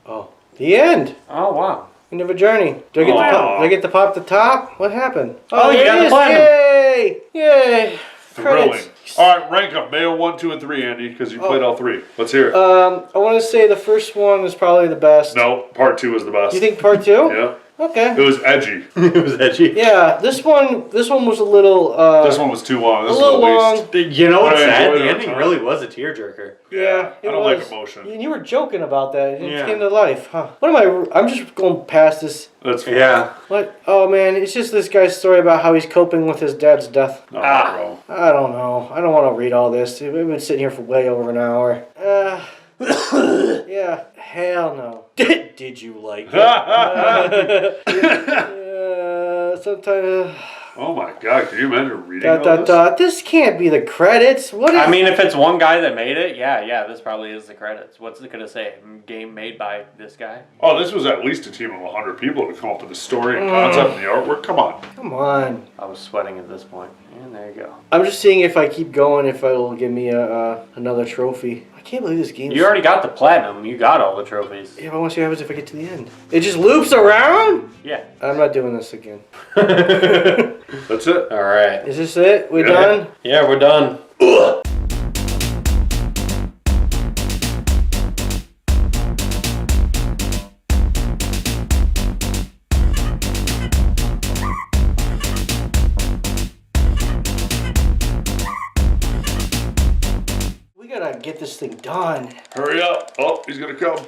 Oh. The end. Oh, wow. End of a journey. Do I get to pop the top? What happened? Oh, you there got it the is. platinum. Yay! Yay! Thrilling. Credits. All right, rank them. Mayo 1, 2, and 3, Andy, because you played all 3. Let's hear it. I want to say the first one is probably the best. No, part 2 was the best. You think part 2? Yeah. Okay. It was edgy. It was edgy. Yeah, this one was a little This one was too long. This a was little the long. least. You know what's I sad? enjoyed The our ending time. really was a tearjerker. Yeah, I don't like emotion. And you were joking about that. It Yeah. came to life, huh? What am I'm just going past this. That's fine. Yeah. What? Oh man, it's just this guy's story about how he's coping with his dad's death. No, bro. I don't know. I don't want to read all this. We've been sitting here for way over an hour. Yeah. Hell no. Did you like it? Sometimes. Oh my god, can you imagine reading all this? This can't be the credits. What is? I mean, if it's one guy that made it, yeah, this probably is the credits. What's it gonna say? Game made by this guy? Oh, this was at least a team of 100 people to come up with the story and concept and the artwork. Come on. Come on. I was sweating at this point. And there you go. I'm just seeing if I keep going, if it'll give me another trophy. I can't believe this game. You already got the platinum. You got all the trophies. Yeah, but I want to see what happens if I get to the end. It just loops around? Yeah. I'm not doing this again. That's it. All right. Is this it? We Yeah. done? Yeah, we're done. We gotta get this thing done. Hurry up. Oh, he's gonna come.